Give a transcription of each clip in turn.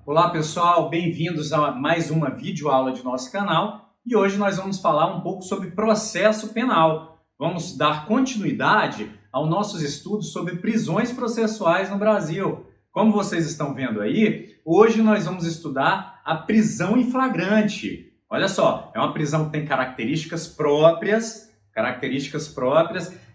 Olá pessoal, bem-vindos a mais uma videoaula de nosso canal e hoje nós vamos falar um pouco sobre processo penal. Vamos dar continuidade aos nossos estudos sobre prisões processuais no Brasil. Como vocês estão vendo aí, hoje nós vamos estudar a prisão em flagrante. Olha só, é uma prisão que tem características próprias,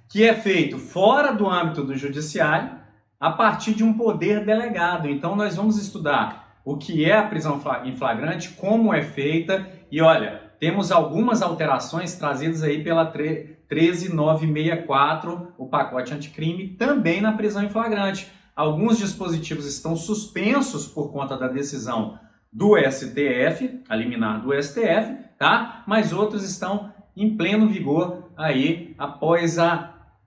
que é feito fora do âmbito do judiciário a partir de um poder delegado. Então nós vamos estudar o que é a prisão em flagrante, como é feita e olha, temos algumas alterações trazidas aí pela 13964, o pacote anticrime, também na prisão em flagrante. Alguns dispositivos estão suspensos por conta da decisão do STF, a liminar do STF, tá? Mas outros estão em pleno vigor aí após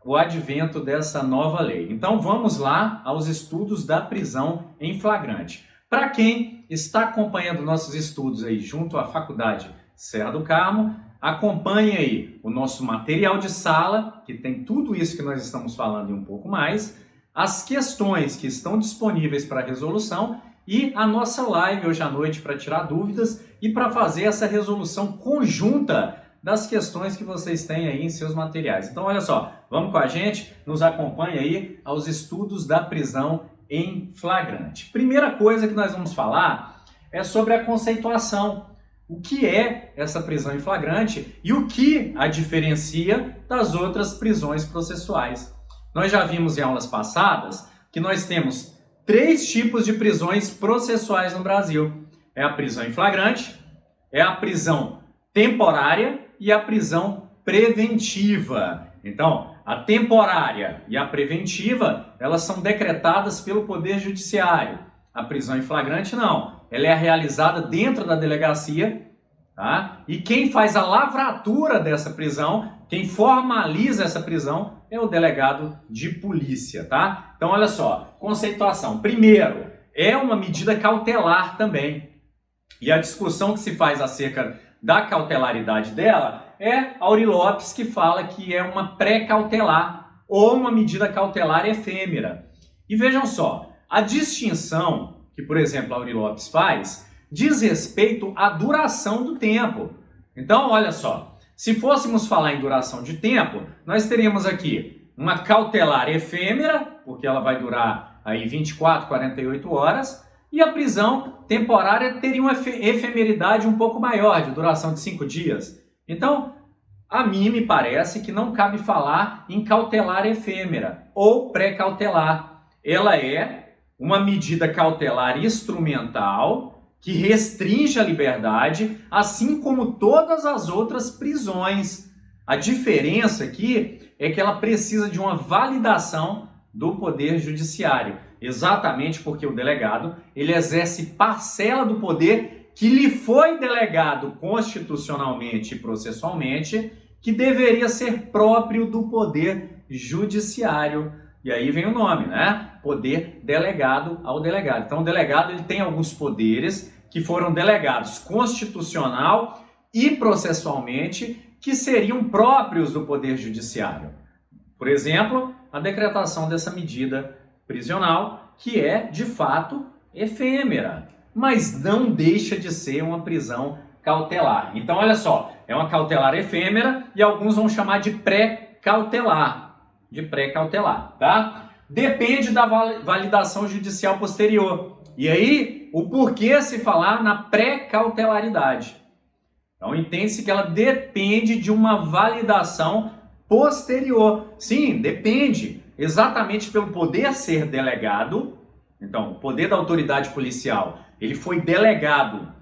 o advento dessa nova lei. Então vamos lá aos estudos da prisão em flagrante. Para quem está acompanhando nossos estudos aí junto à Faculdade Serra do Carmo, acompanhe aí o nosso material de sala, que tem tudo isso que nós estamos falando e um pouco mais, as questões que estão disponíveis para resolução e a nossa live hoje à noite para tirar dúvidas e para fazer essa resolução conjunta das questões que vocês têm aí em seus materiais. Então olha só, vamos com a gente, nos acompanhe aí aos estudos da prisão em flagrante. Primeira coisa que nós vamos falar é sobre a conceituação. O que é essa prisão em flagrante e o que a diferencia das outras prisões processuais. Nós já vimos em aulas passadas que nós temos 3 tipos de prisões processuais no Brasil. É a prisão em flagrante, é a prisão temporária e a prisão preventiva. Então, a temporária e a preventiva, elas são decretadas pelo Poder Judiciário. A prisão em flagrante não, ela é realizada dentro da delegacia, tá? E quem faz a lavratura dessa prisão, quem formaliza essa prisão, é o delegado de polícia, tá? Então olha só, conceituação. Primeiro, é uma medida cautelar também. E a discussão que se faz acerca da cautelaridade dela é Aury Lopes, que fala que é uma pré-cautelar ou uma medida cautelar efêmera. E vejam só, a distinção que, por exemplo, Aury Lopes faz diz respeito à duração do tempo. Então, olha só, se fôssemos falar em duração de tempo, nós teríamos aqui uma cautelar efêmera, porque ela vai durar aí 24, 48 horas, e a prisão temporária teria uma efemeridade um pouco maior, de duração de 5 dias. Então, a mim me parece que não cabe falar em cautelar efêmera ou pré-cautelar. Ela é uma medida cautelar instrumental que restringe a liberdade, assim como todas as outras prisões. A diferença aqui é que ela precisa de uma validação do Poder Judiciário, exatamente porque o delegado ele exerce parcela do poder que lhe foi delegado constitucionalmente e processualmente, que deveria ser próprio do Poder Judiciário. E aí vem o nome, né? Poder delegado ao delegado. Então o delegado ele tem alguns poderes que foram delegados constitucional e processualmente, que seriam próprios do Poder Judiciário. Por exemplo, a decretação dessa medida prisional, que é, de fato, efêmera, mas não deixa de ser uma prisão cautelar. Então, olha só, é uma cautelar efêmera e alguns vão chamar de pré-cautelar, tá? Depende da validação judicial posterior. E aí, o porquê se falar na pré-cautelaridade. Então, entende-se que ela depende de uma validação posterior. Sim, depende. Exatamente pelo poder ser delegado. Então, o poder da autoridade policial, ele foi delegado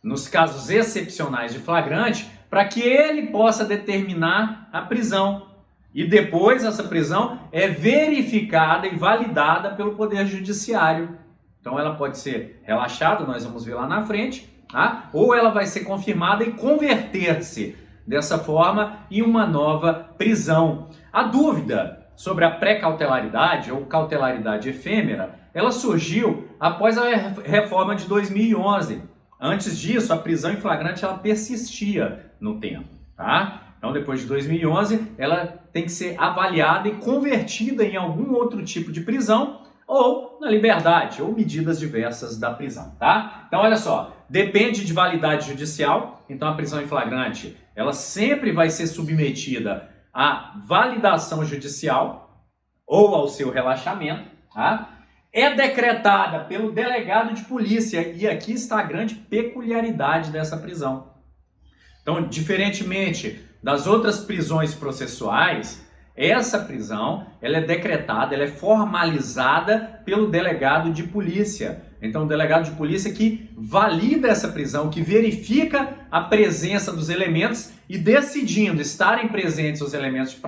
nos casos excepcionais de flagrante para que ele possa determinar a prisão. E depois essa prisão é verificada e validada pelo Poder Judiciário. Então ela pode ser relaxada, nós vamos ver lá na frente, tá? Ou ela vai ser confirmada e converter-se dessa forma em uma nova prisão. A dúvida sobre a pré-cautelaridade ou cautelaridade efêmera, ela surgiu após a reforma de 2011. Antes disso, a prisão em flagrante ela persistia no tempo, tá? Então, depois de 2011, ela tem que ser avaliada e convertida em algum outro tipo de prisão ou na liberdade, ou medidas diversas da prisão, tá? Então, olha só, depende de validade judicial, então a prisão em flagrante, ela sempre vai ser submetida à validação judicial ou ao seu relaxamento, tá? É decretada pelo delegado de polícia, e aqui está a grande peculiaridade dessa prisão. Então, diferentemente das outras prisões processuais, essa prisão ela é decretada, ela é formalizada pelo delegado de polícia. Então, o delegado de polícia que valida essa prisão, que verifica a presença dos elementos e, decidindo estarem presentes os elementos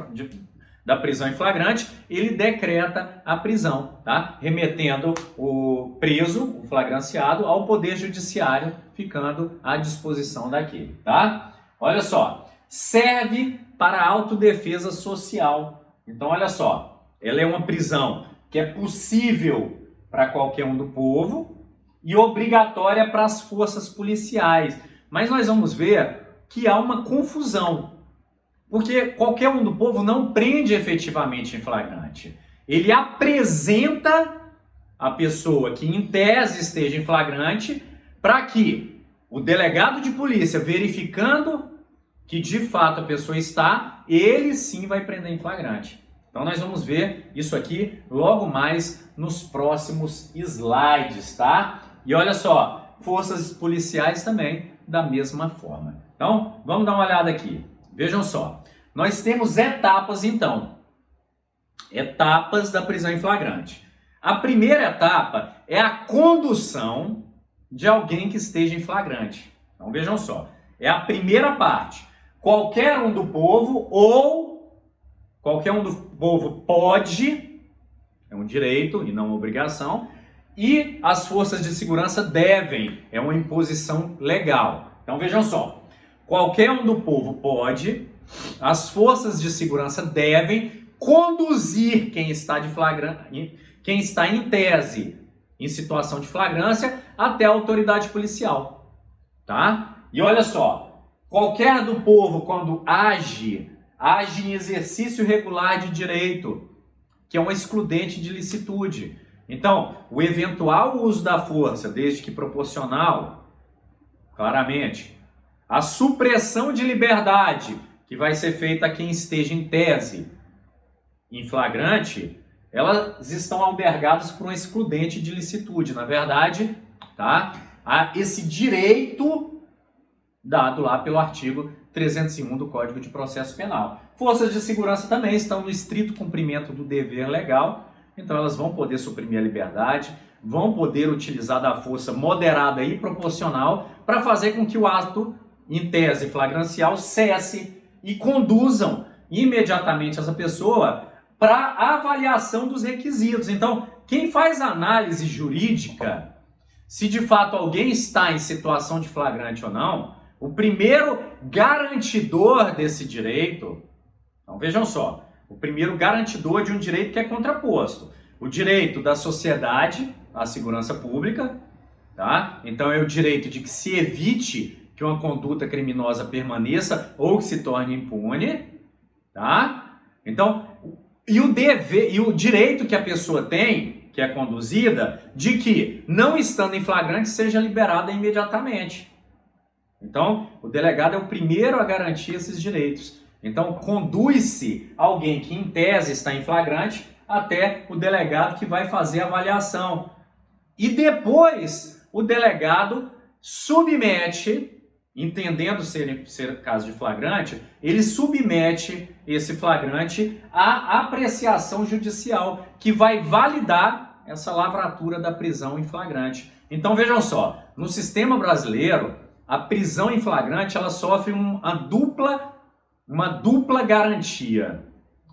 da prisão em flagrante, ele decreta a prisão, tá? Remetendo o preso, o flagranciado, ao Poder Judiciário, ficando à disposição daquele, tá? Olha só, serve para autodefesa social. Então, olha só, ela é uma prisão que é possível para qualquer um do povo e obrigatória para as forças policiais. Mas nós vamos ver que há uma confusão. Porque qualquer um do povo não prende efetivamente em flagrante. Ele apresenta a pessoa que em tese esteja em flagrante para que o delegado de polícia, verificando que de fato a pessoa está, ele sim vai prender em flagrante. Então nós vamos ver isso aqui logo mais nos próximos slides, tá? E olha só, forças policiais também da mesma forma. Então vamos dar uma olhada aqui. Vejam só, nós temos etapas então, etapas da prisão em flagrante. A primeira etapa é a condução de alguém que esteja em flagrante. Então vejam só, é a primeira parte. Qualquer um do povo ou qualquer um do povo pode, é um direito e não uma obrigação, e as forças de segurança devem, é uma imposição legal. Então vejam só, qualquer um do povo pode, as forças de segurança devem conduzir quem está quem está em tese, em situação de flagrância, até a autoridade policial, tá? E olha só, qualquer do povo quando age em exercício regular de direito, que é uma excludente de licitude. Então, o eventual uso da força, desde que proporcional, claramente, a supressão de liberdade, que vai ser feita a quem esteja em tese, em flagrante, elas estão albergadas por um excludente de licitude. Na verdade, tá? Há esse direito dado lá pelo artigo 301 do Código de Processo Penal. Forças de segurança também estão no estrito cumprimento do dever legal, então elas vão poder suprimir a liberdade, vão poder utilizar da força moderada e proporcional para fazer com que o ato, em tese flagrancial, cesse e conduzam imediatamente essa pessoa para avaliação dos requisitos. Então, quem faz análise jurídica, se de fato alguém está em situação de flagrante ou não, o primeiro garantidor desse direito, então vejam só, o primeiro garantidor de um direito que é contraposto, o direito da sociedade à segurança pública, tá? Então é o direito de que se evite que uma conduta criminosa permaneça ou que se torne impune, tá? Então, e o dever e o direito que a pessoa tem, que é conduzida, de que, não estando em flagrante, seja liberada imediatamente. Então, o delegado é o primeiro a garantir esses direitos. Então, conduz-se alguém que, em tese, está em flagrante até o delegado que vai fazer a avaliação. E depois, o delegado submete, entendendo ser caso de flagrante, ele submete esse flagrante à apreciação judicial, que vai validar essa lavratura da prisão em flagrante. Então, vejam só, no sistema brasileiro, a prisão em flagrante ela sofre uma dupla garantia.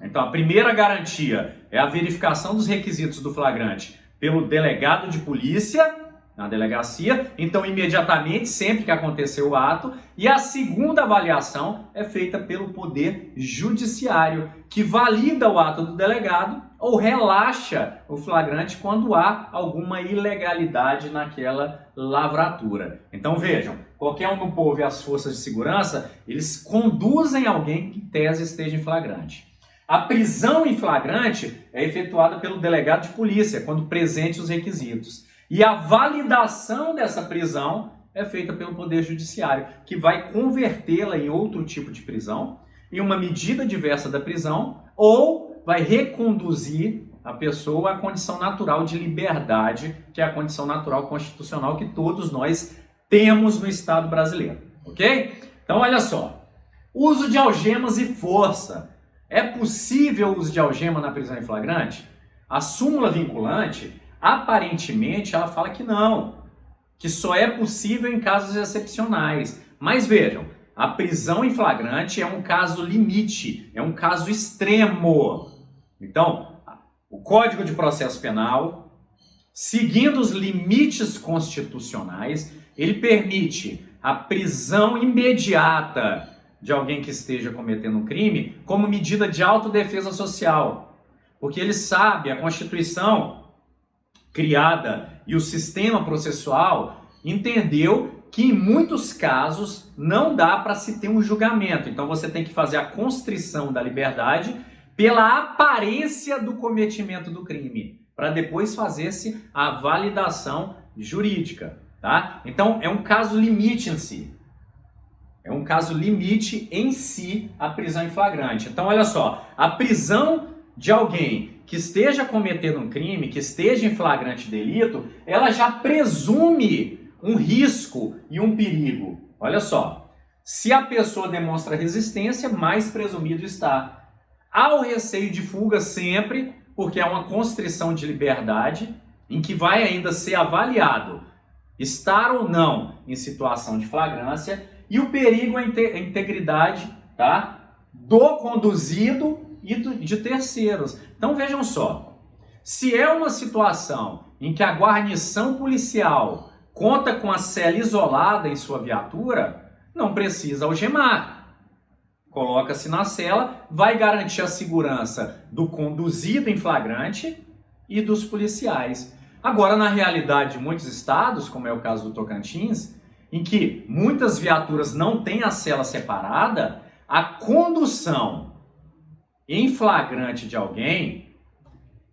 Então, a primeira garantia é a verificação dos requisitos do flagrante pelo delegado de polícia, na delegacia, então imediatamente, sempre que acontecer o ato, e a segunda avaliação é feita pelo Poder Judiciário, que valida o ato do delegado ou relaxa o flagrante quando há alguma ilegalidade naquela lavratura. Então vejam, qualquer um do povo e as forças de segurança, eles conduzem alguém que em tese esteja em flagrante. A prisão em flagrante é efetuada pelo delegado de polícia, quando presente os requisitos. E a validação dessa prisão é feita pelo Poder Judiciário, que vai convertê-la em outro tipo de prisão, em uma medida diversa da prisão, ou vai reconduzir a pessoa à condição natural de liberdade, que é a condição natural constitucional que todos nós temos no Estado brasileiro, ok? Então, olha só, uso de algemas e força. É possível o uso de algema na prisão em flagrante? A súmula vinculante, aparentemente, ela fala que não, que só é possível em casos excepcionais. Mas vejam, a prisão em flagrante é um caso limite, é um caso extremo. Então, o Código de Processo Penal, seguindo os limites constitucionais, ele permite a prisão imediata de alguém que esteja cometendo um crime como medida de autodefesa social. Porque ele sabe, a Constituição criada e o sistema processual entendeu que em muitos casos não dá para se ter um julgamento. Então você tem que fazer a constrição da liberdade pela aparência do cometimento do crime, para depois fazer-se a validação jurídica, tá? Então é um caso limite em si. É um caso limite em si a prisão em flagrante. Então, olha só, a prisão de alguém que esteja cometendo um crime, que esteja em flagrante delito, ela já presume um risco e um perigo. Olha só, se a pessoa demonstra resistência, mais presumido está. Há o receio de fuga sempre, porque é uma constrição de liberdade, em que vai ainda ser avaliado estar ou não em situação de flagrância, e o perigo à integridade, tá, do conduzido e de terceiros. Então vejam só, se é uma situação em que a guarnição policial conta com a cela isolada em sua viatura, não precisa algemar. Coloca-se na cela, vai garantir a segurança do conduzido em flagrante e dos policiais. Agora, na realidade de muitos estados, como é o caso do Tocantins, em que muitas viaturas não têm a cela separada, a condução em flagrante de alguém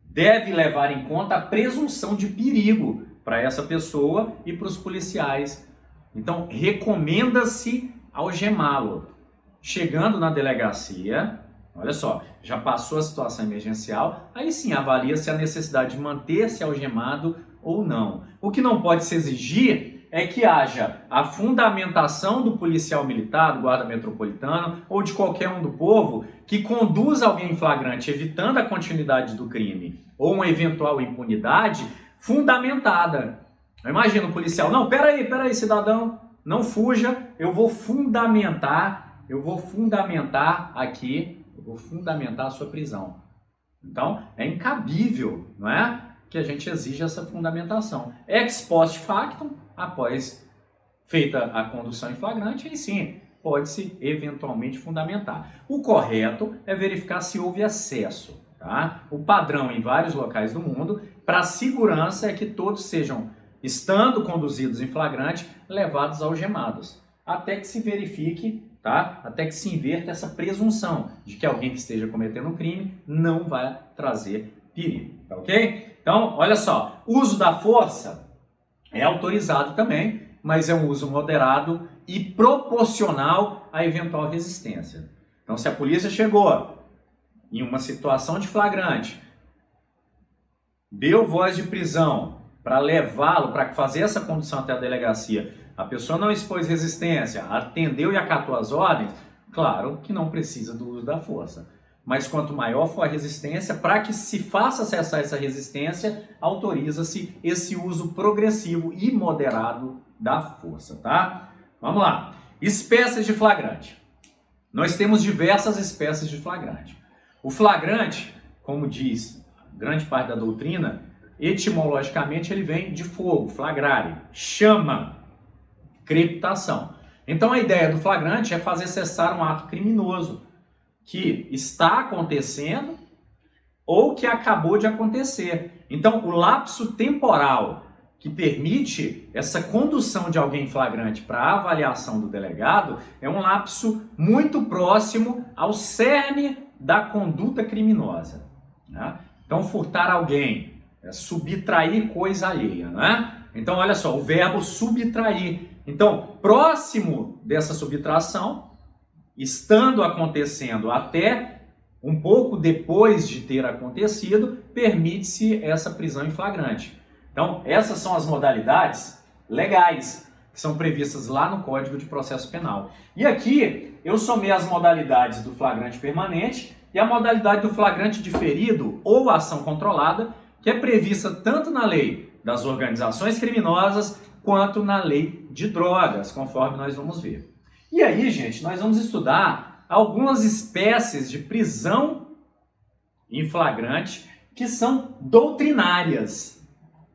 deve levar em conta a presunção de perigo para essa pessoa e para os policiais. Então, recomenda-se algemá-lo. Chegando na delegacia, olha só, já passou a situação emergencial, aí sim avalia-se a necessidade de manter-se algemado ou não. O que não pode se exigir é que haja a fundamentação do policial militar, do guarda metropolitano ou de qualquer um do povo que conduza alguém em flagrante, evitando a continuidade do crime ou uma eventual impunidade fundamentada. Imagina o policial, não, peraí, cidadão, não fuja, eu vou fundamentar a sua prisão. Então, é incabível, não é, que a gente exija essa fundamentação. Ex post factum, após feita a condução em flagrante, aí sim, pode-se eventualmente fundamentar. O correto é verificar se houve acesso, tá? O padrão em vários locais do mundo, para a segurança, é que todos sejam, estando conduzidos em flagrante, levados algemados, até que se verifique, tá? Até que se inverta essa presunção de que alguém que esteja cometendo um crime não vai trazer perigo, tá ok? Então, olha só, uso da força é autorizado também, mas é um uso moderado e proporcional à eventual resistência. Então, se a polícia chegou em uma situação de flagrante, deu voz de prisão para levá-lo, para fazer essa condução até a delegacia, a pessoa não expôs resistência, atendeu e acatou as ordens, claro que não precisa do uso da força. Mas quanto maior for a resistência, para que se faça cessar essa resistência, autoriza-se esse uso progressivo e moderado da força, tá? Vamos lá. Espécies de flagrante. Nós temos diversas espécies de flagrante. O flagrante, como diz grande parte da doutrina, etimologicamente ele vem de fogo, flagrare, chama, crepitação. Então a ideia do flagrante é fazer cessar um ato criminoso que está acontecendo ou que acabou de acontecer. Então o lapso temporal que permite essa condução de alguém em flagrante para a avaliação do delegado é um lapso muito próximo ao cerne da conduta criminosa. Né? Então, furtar alguém é subtrair coisa alheia. Né? Então, olha só, o verbo subtrair. Então, próximo dessa subtração, estando acontecendo até um pouco depois de ter acontecido, permite-se essa prisão em flagrante. Então, essas são as modalidades legais que são previstas lá no Código de Processo Penal. E aqui eu somei as modalidades do flagrante permanente e a modalidade do flagrante diferido ou ação controlada, que é prevista tanto na lei das organizações criminosas quanto na lei de drogas, conforme nós vamos ver. E aí, gente, nós vamos estudar algumas espécies de prisão em flagrante que são doutrinárias.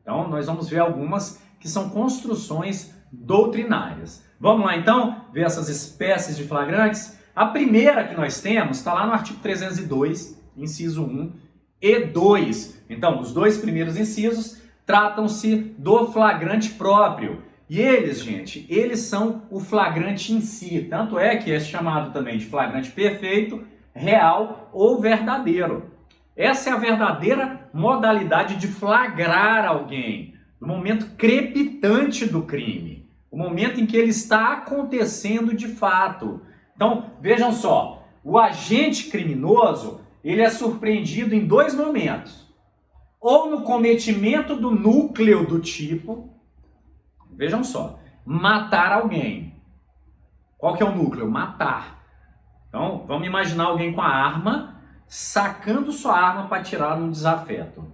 Então, nós vamos ver algumas que são construções doutrinárias. Vamos lá, então, ver essas espécies de flagrantes? A primeira que nós temos está lá no artigo 302, inciso 1 e 2. Então, os dois primeiros incisos tratam-se do flagrante próprio. E eles, gente, eles são o flagrante em si. Tanto é que é chamado também de flagrante perfeito, real ou verdadeiro. Essa é a verdadeira modalidade de flagrar alguém, no momento crepitante do crime, o momento em que ele está acontecendo de fato. Então, vejam só, o agente criminoso, ele é surpreendido em dois momentos. Ou no cometimento do núcleo do tipo, vejam só, matar alguém. Qual que é o núcleo? Matar. Então, vamos imaginar alguém com a arma, sacando sua arma para atirar num desafeto.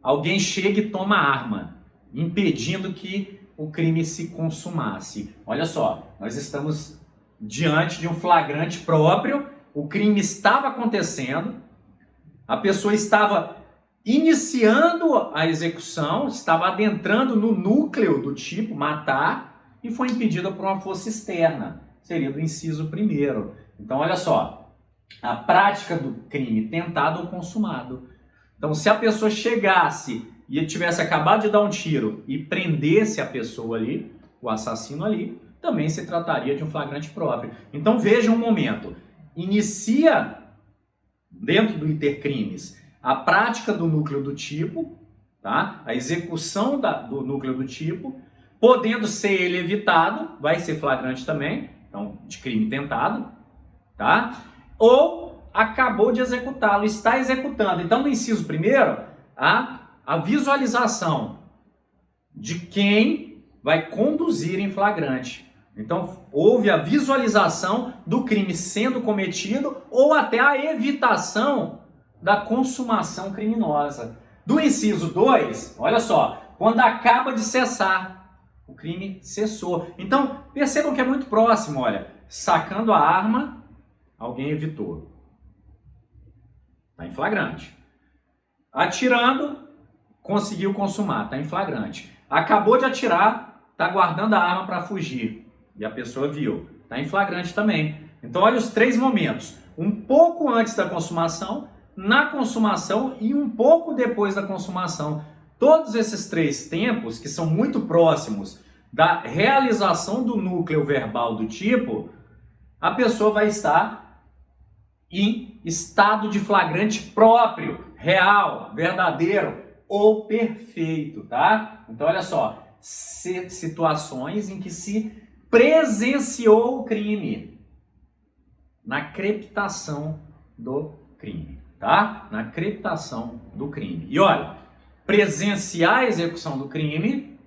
Alguém chega e toma a arma, impedindo que o crime se consumasse. Olha só, nós estamos diante de um flagrante próprio, o crime estava acontecendo, a pessoa estava iniciando a execução, estava adentrando no núcleo do tipo matar e foi impedida por uma força externa, seria do inciso 1º. Então, olha só, a prática do crime tentado ou consumado. Então, se a pessoa chegasse e tivesse acabado de dar um tiro e prendesse a pessoa ali, o assassino ali, também se trataria de um flagrante próprio. Então, veja um momento, inicia dentro do intercrimes a prática do núcleo do tipo, tá? A execução do núcleo do tipo, podendo ser ele evitado, vai ser flagrante também, então, de crime tentado, tá? Ou acabou de executá-lo, está executando. Então, no inciso 1º, a visualização de quem vai conduzir em flagrante. Então, houve a visualização do crime sendo cometido ou até a evitação da consumação criminosa. Do inciso 2, olha só, quando acaba de cessar, o crime cessou. Então, percebam que é muito próximo, olha, sacando a arma, alguém evitou. Está em flagrante. Atirando, conseguiu consumar, está em flagrante. Acabou de atirar, está guardando a arma para fugir. E a pessoa viu, está em flagrante também. Então, olha os três momentos. Um pouco antes da consumação, na consumação e um pouco depois da consumação. Todos esses três tempos, que são muito próximos da realização do núcleo verbal do tipo, a pessoa vai estar em estado de flagrante próprio, real, verdadeiro ou perfeito, tá? Então, olha só, situações em que se presenciou o crime, na crepitação do crime, tá? Na crepitação do crime. E olha, presenciar a execução do crime,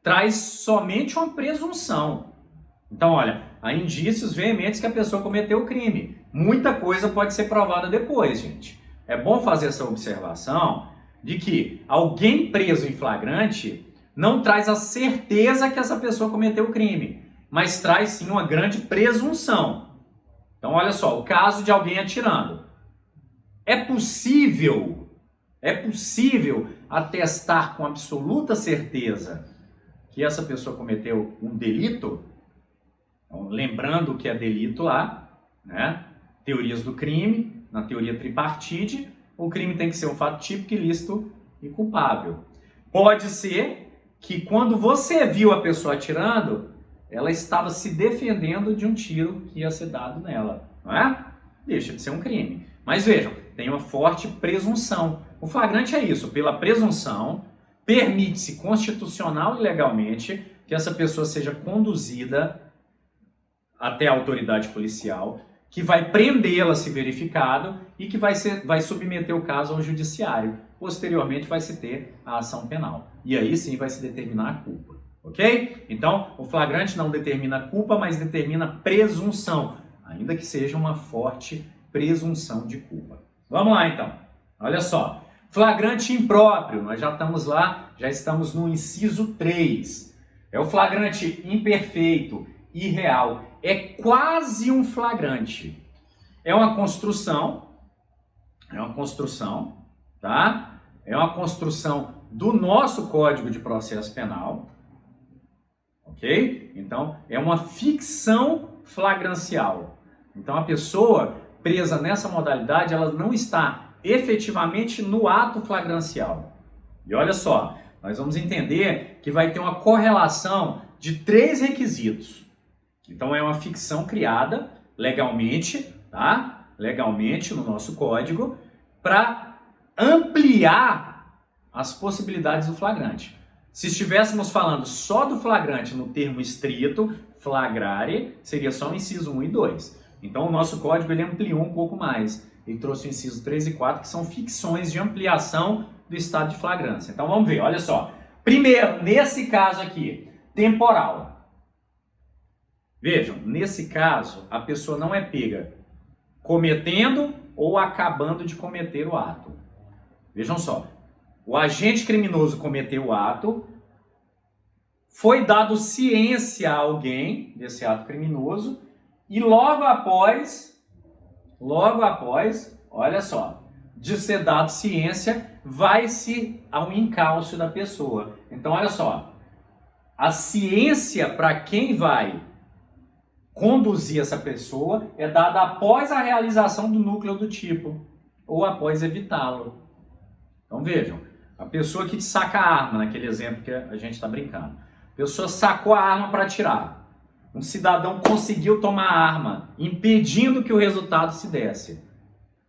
traz somente uma presunção. Então, olha, há indícios veementes que a pessoa cometeu o crime. Muita coisa pode ser provada depois, gente. É bom fazer essa observação de que alguém preso em flagrante não traz a certeza que essa pessoa cometeu o crime, mas traz sim uma grande presunção. Então, olha só, o caso de alguém atirando. É possível atestar com absoluta certeza que essa pessoa cometeu um delito? Então, lembrando que é delito lá, né? Teorias do crime, na teoria tripartite, o crime tem que ser um fato típico, ilícito e culpável. Pode ser que quando você viu a pessoa atirando, ela estava se defendendo de um tiro que ia ser dado nela. não é? Deixa de ser um crime. Mas vejam, tem uma forte presunção. O flagrante é isso, pela presunção, permite-se constitucional e legalmente que essa pessoa seja conduzida até a autoridade policial, que vai prendê-la se verificado e que vai submeter o caso ao judiciário. Posteriormente vai se ter a ação penal. E aí sim vai se determinar a culpa. Ok? Então, o flagrante não determina a culpa, mas determina presunção, ainda que seja uma forte presunção de culpa. Vamos lá então. Olha só. Flagrante impróprio. Nós já estamos lá, já estamos no inciso 3. É o flagrante imperfeito, irreal. É quase um flagrante. É uma construção, tá? É uma construção do nosso Código de Processo Penal, ok? Então, é uma ficção flagrancial. Então, a pessoa presa nessa modalidade, ela não está efetivamente no ato flagrancial. E olha só, nós vamos entender que vai ter uma correlação de 3 requisitos. Então, é uma ficção criada legalmente, tá? Legalmente no nosso código, para ampliar as possibilidades do flagrante. Se estivéssemos falando só do flagrante no termo estrito, flagrare, seria só o inciso 1 e 2. Então, o nosso código ele ampliou um pouco mais. Ele trouxe o inciso 3 e 4, que são ficções de ampliação do estado de flagrância. Então, vamos ver, olha só. Primeiro, nesse caso aqui, temporal. Vejam, nesse caso, a pessoa não é pega cometendo ou acabando de cometer o ato. Vejam só, o agente criminoso cometeu o ato, foi dado ciência a alguém desse ato criminoso e logo após, olha só, de ser dado ciência, vai-se ao encalço da pessoa. Então, olha só, a ciência para quem vai conduzir essa pessoa é dada após a realização do núcleo do tipo ou após evitá-lo. Então vejam, a pessoa que saca a arma, naquele exemplo que a gente está brincando. A pessoa sacou a arma para atirar. Um cidadão conseguiu tomar a arma, impedindo que o resultado se desse.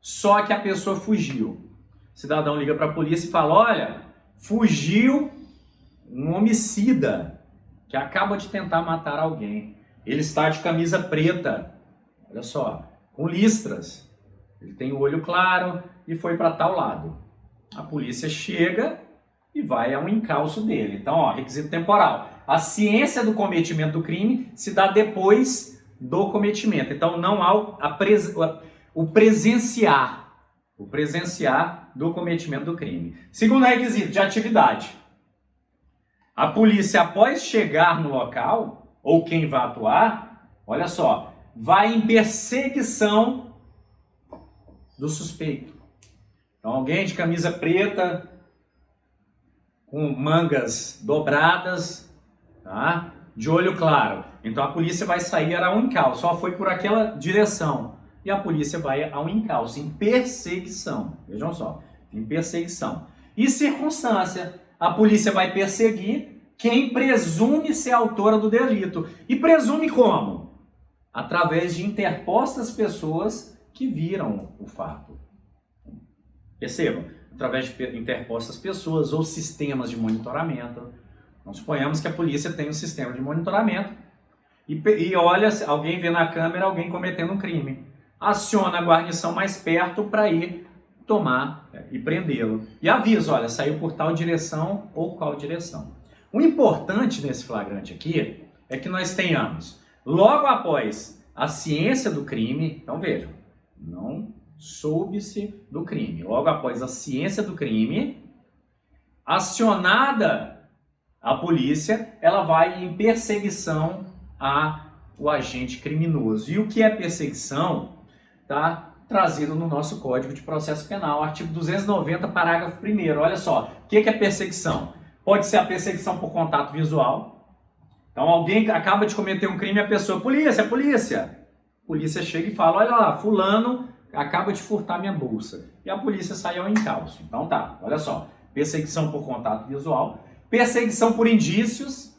Só que a pessoa fugiu. O cidadão liga para a polícia e fala, olha, fugiu um homicida que acaba de tentar matar alguém. Ele está de camisa preta, olha só, com listras. Ele tem o olho claro e foi para tal lado. A polícia chega e vai ao encalço dele. Então, ó, requisito temporal. A ciência do cometimento do crime se dá depois do cometimento. Então, não há o presenciar do cometimento do crime. Segundo requisito, de atividade. A polícia, após chegar no local, ou quem vai atuar, olha só, vai em perseguição do suspeito. Então, alguém de camisa preta, com mangas dobradas, tá? De olho claro. Então, a polícia vai sair ao encalço, só foi por aquela direção. E a polícia vai ao encalço, em perseguição. Vejam só, em perseguição. E circunstância, a polícia vai perseguir quem presume ser autora do delito. E presume como? Através de interpostas pessoas que viram o fato. Percebam? Através de interpostas pessoas ou sistemas de monitoramento. Então, suponhamos que a polícia tem um sistema de monitoramento e olha, alguém vê na câmera alguém cometendo um crime. Aciona a guarnição mais perto para ir tomar e prendê-lo. E avisa, olha, saiu por tal direção ou qual direção. O importante nesse flagrante aqui é que nós tenhamos, logo após a ciência do crime, então vejam, não soube-se do crime, logo após a ciência do crime, acionada a polícia, ela vai em perseguição ao agente criminoso. E o que é perseguição está trazido no nosso Código de Processo Penal, artigo 290, parágrafo 1º. Olha só, o que é perseguição? Pode ser a perseguição por contato visual. Então alguém acaba de cometer um crime e a pessoa, polícia, polícia. A polícia chega e fala, olha lá, fulano acaba de furtar minha bolsa. E a polícia sai ao encalço. Então tá, olha só, perseguição por contato visual, perseguição por indícios.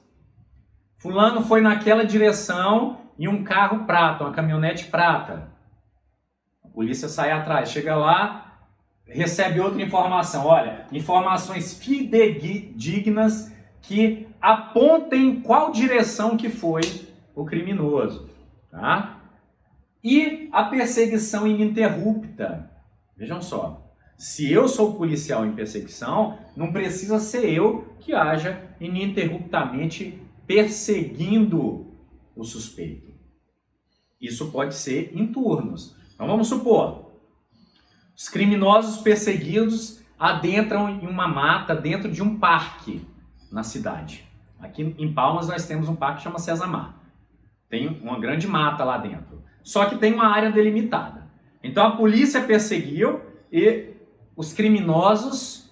Fulano foi naquela direção em um carro prata, uma caminhonete prata. polícia sai atrás, chega lá, recebe outra informação. Olha, informações fidedignas que apontem qual direção que foi o criminoso, tá? E a perseguição ininterrupta. Vejam só, se eu sou policial em perseguição, não precisa ser eu que haja ininterruptamente perseguindo o suspeito. Isso pode ser em turnos. Então vamos supor, os criminosos perseguidos adentram em uma mata dentro de um parque na cidade. Aqui em Palmas nós temos um parque que chama César Mar. Tem uma grande mata lá dentro. Só que tem uma área delimitada. Então a polícia perseguiu e os criminosos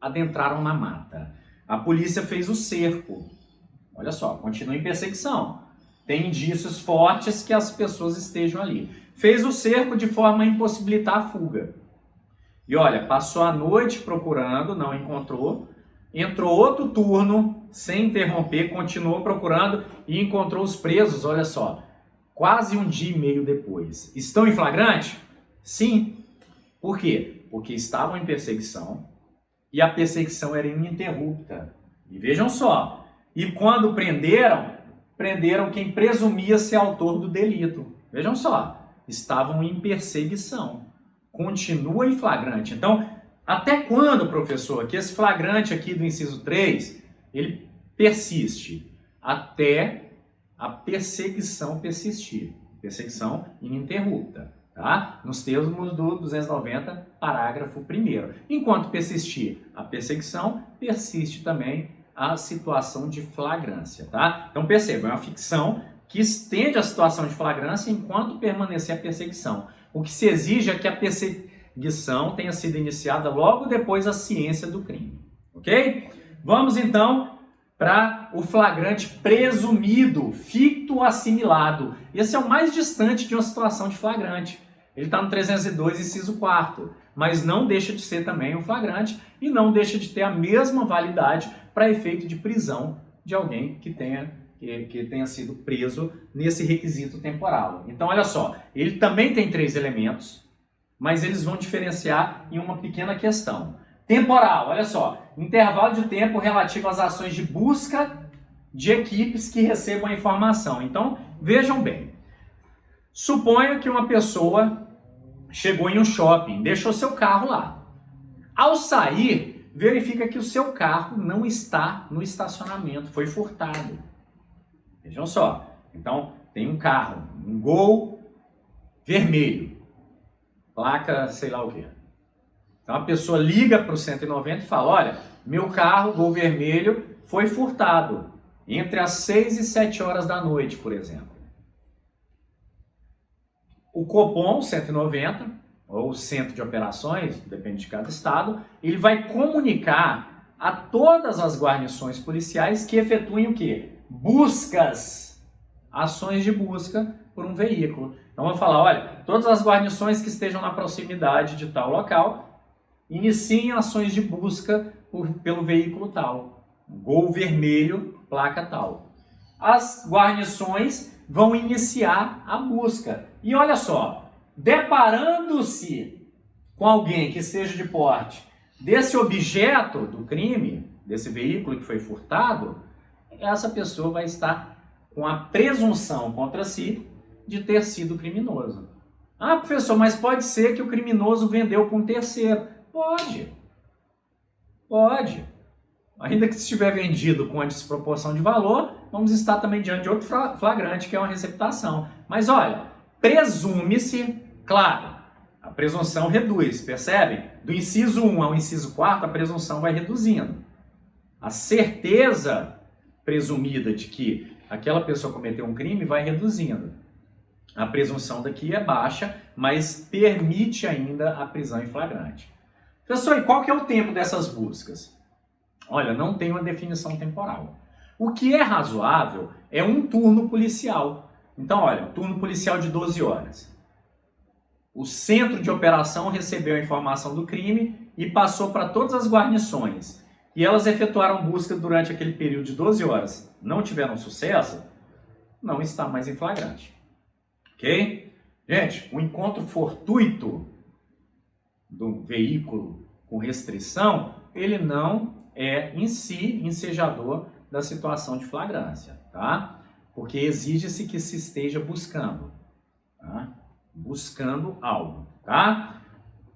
adentraram na mata. A polícia fez o cerco. Olha só, continua em perseguição. Tem indícios fortes que as pessoas estejam ali. Fez o cerco de forma a impossibilitar a fuga. E olha, passou a noite procurando, não encontrou. Entrou outro turno, sem interromper, continuou procurando e encontrou os presos, olha só, quase um dia e meio depois. Estão em flagrante? Sim. Por quê? Porque estavam em perseguição e a perseguição era ininterrupta. E vejam só, e quando prenderam quem presumia ser autor do delito. Vejam só, estavam em perseguição. Continua em flagrante. Então, até quando, professor, que esse flagrante aqui do inciso 3, ele persiste? Até a perseguição persistir. Perseguição ininterrupta, tá? Nos termos do 290, parágrafo 1º. Enquanto persistir a perseguição, persiste também a situação de flagrância, tá? Então percebam, é uma ficção que estende a situação de flagrância enquanto permanecer a perseguição. O que se exige é que a perseguição tenha sido iniciada logo depois da ciência do crime, ok? Vamos então para o flagrante presumido, ficto assimilado. Esse é o mais distante de uma situação de flagrante. Ele está no 302, inciso 4º, mas não deixa de ser também um flagrante e não deixa de ter a mesma validade para efeito de prisão de alguém que tenha sido preso nesse requisito temporal. Então, olha só, ele também tem 3 elementos, mas eles vão diferenciar em uma pequena questão. Temporal, olha só, intervalo de tempo relativo às ações de busca de equipes que recebam a informação. Então, vejam bem, suponha que uma pessoa chegou em um shopping, deixou seu carro lá. Ao sair, verifica que o seu carro não está no estacionamento, foi furtado. Vejam só, então tem um carro, um Gol vermelho, placa sei lá o quê. Então a pessoa liga para o 190 e fala, olha, meu carro, Gol vermelho, foi furtado entre as 6 e 7 horas da noite, por exemplo. O Copom 190, ou Centro de Operações, depende de cada estado, ele vai comunicar a todas as guarnições policiais que efetuem o quê? Buscas, ações de busca por um veículo. Então vou falar, olha, todas as guarnições que estejam na proximidade de tal local, iniciem ações de busca pelo veículo tal. Gol vermelho, placa tal. As guarnições vão iniciar a busca. E olha só, deparando-se com alguém que esteja de porte desse objeto do crime, desse veículo que foi furtado, essa pessoa vai estar com a presunção contra si de ter sido criminoso. Ah, professor, mas pode ser que o criminoso vendeu para um terceiro. Pode. Pode. Ainda que estiver vendido com a desproporção de valor, vamos estar também diante de outro flagrante, que é uma receptação. Mas olha, presume-se, claro, a presunção reduz, percebem? Do inciso 1 ao inciso 4, a presunção vai reduzindo. A certeza presumida de que aquela pessoa cometeu um crime vai reduzindo. A presunção daqui é baixa, mas permite ainda a prisão em flagrante. Professor, e qual que é o tempo dessas buscas? Olha, não tem uma definição temporal. O que é razoável é um turno policial. Então, olha, turno policial de 12 horas. O centro de operação recebeu a informação do crime e passou para todas as guarnições. E elas efetuaram busca durante aquele período de 12 horas. Não tiveram sucesso, não está mais em flagrante. Ok? Gente, o encontro fortuito do veículo com restrição, ele não é em si ensejador da situação de flagrância, tá? Porque exige-se que se esteja buscando, tá? Buscando algo, tá?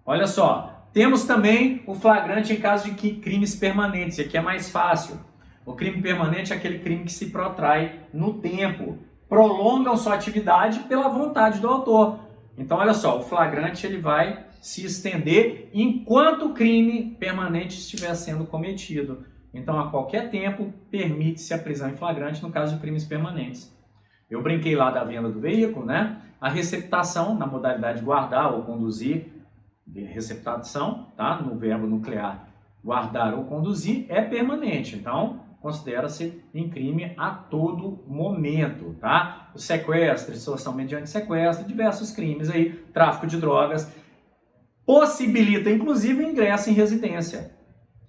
Olha só, temos também o flagrante em caso de crimes permanentes, e aqui é mais fácil. O crime permanente é aquele crime que se protrai no tempo, prolongam sua atividade pela vontade do autor. Então, olha só, o flagrante ele vai se estender enquanto o crime permanente estiver sendo cometido. Então, a qualquer tempo, permite-se a prisão em flagrante no caso de crimes permanentes. Eu brinquei lá da venda do veículo, né? A receptação, na modalidade de guardar ou conduzir, receptação, tá? No verbo nuclear, guardar ou conduzir, é permanente. Então, considera-se em crime a todo momento, tá? O sequestro, extorsão mediante sequestro, diversos crimes aí, tráfico de drogas, possibilita inclusive o ingresso em residência,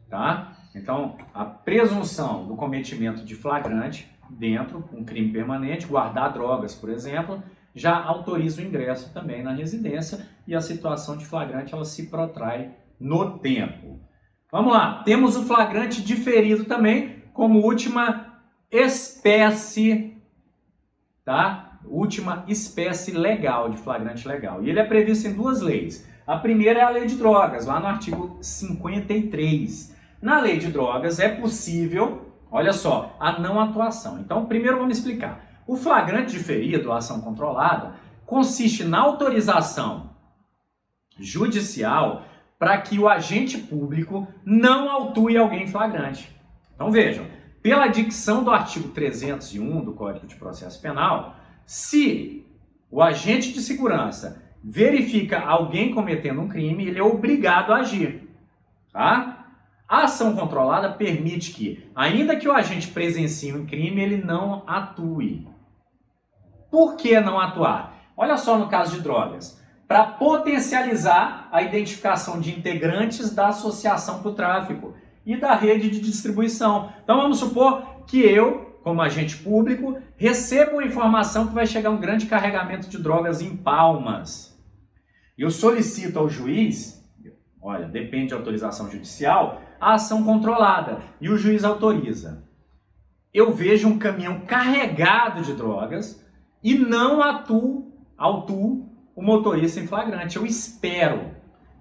tá? Então, a presunção do cometimento de flagrante dentro, um crime permanente, guardar drogas, por exemplo, já autoriza o ingresso também na residência e a situação de flagrante ela se protrai no tempo. Vamos lá, temos o flagrante diferido também como última espécie, tá? Última espécie legal de flagrante legal. E ele é previsto em duas leis. A primeira é a lei de drogas, lá no artigo 53. Na lei de drogas é possível, olha só, a não atuação. Então, primeiro vamos explicar. O flagrante diferido, a ação controlada, consiste na autorização judicial para que o agente público não autue alguém em flagrante. Então vejam, pela dicção do artigo 301 do Código de Processo Penal, se o agente de segurança verifica alguém cometendo um crime, ele é obrigado a agir, tá? A ação controlada permite que, ainda que o agente presencie um crime, ele não atue. Por que não atuar? Olha só no caso de drogas. Para potencializar a identificação de integrantes da associação para o tráfico e da rede de distribuição. Então vamos supor que eu, como agente público, recebo uma informação que vai chegar um grande carregamento de drogas em Palmas. Eu solicito ao juiz, olha, depende de autorização judicial, a ação controlada e o juiz autoriza. Eu vejo um caminhão carregado de drogas e não autuo o motorista em flagrante. Eu espero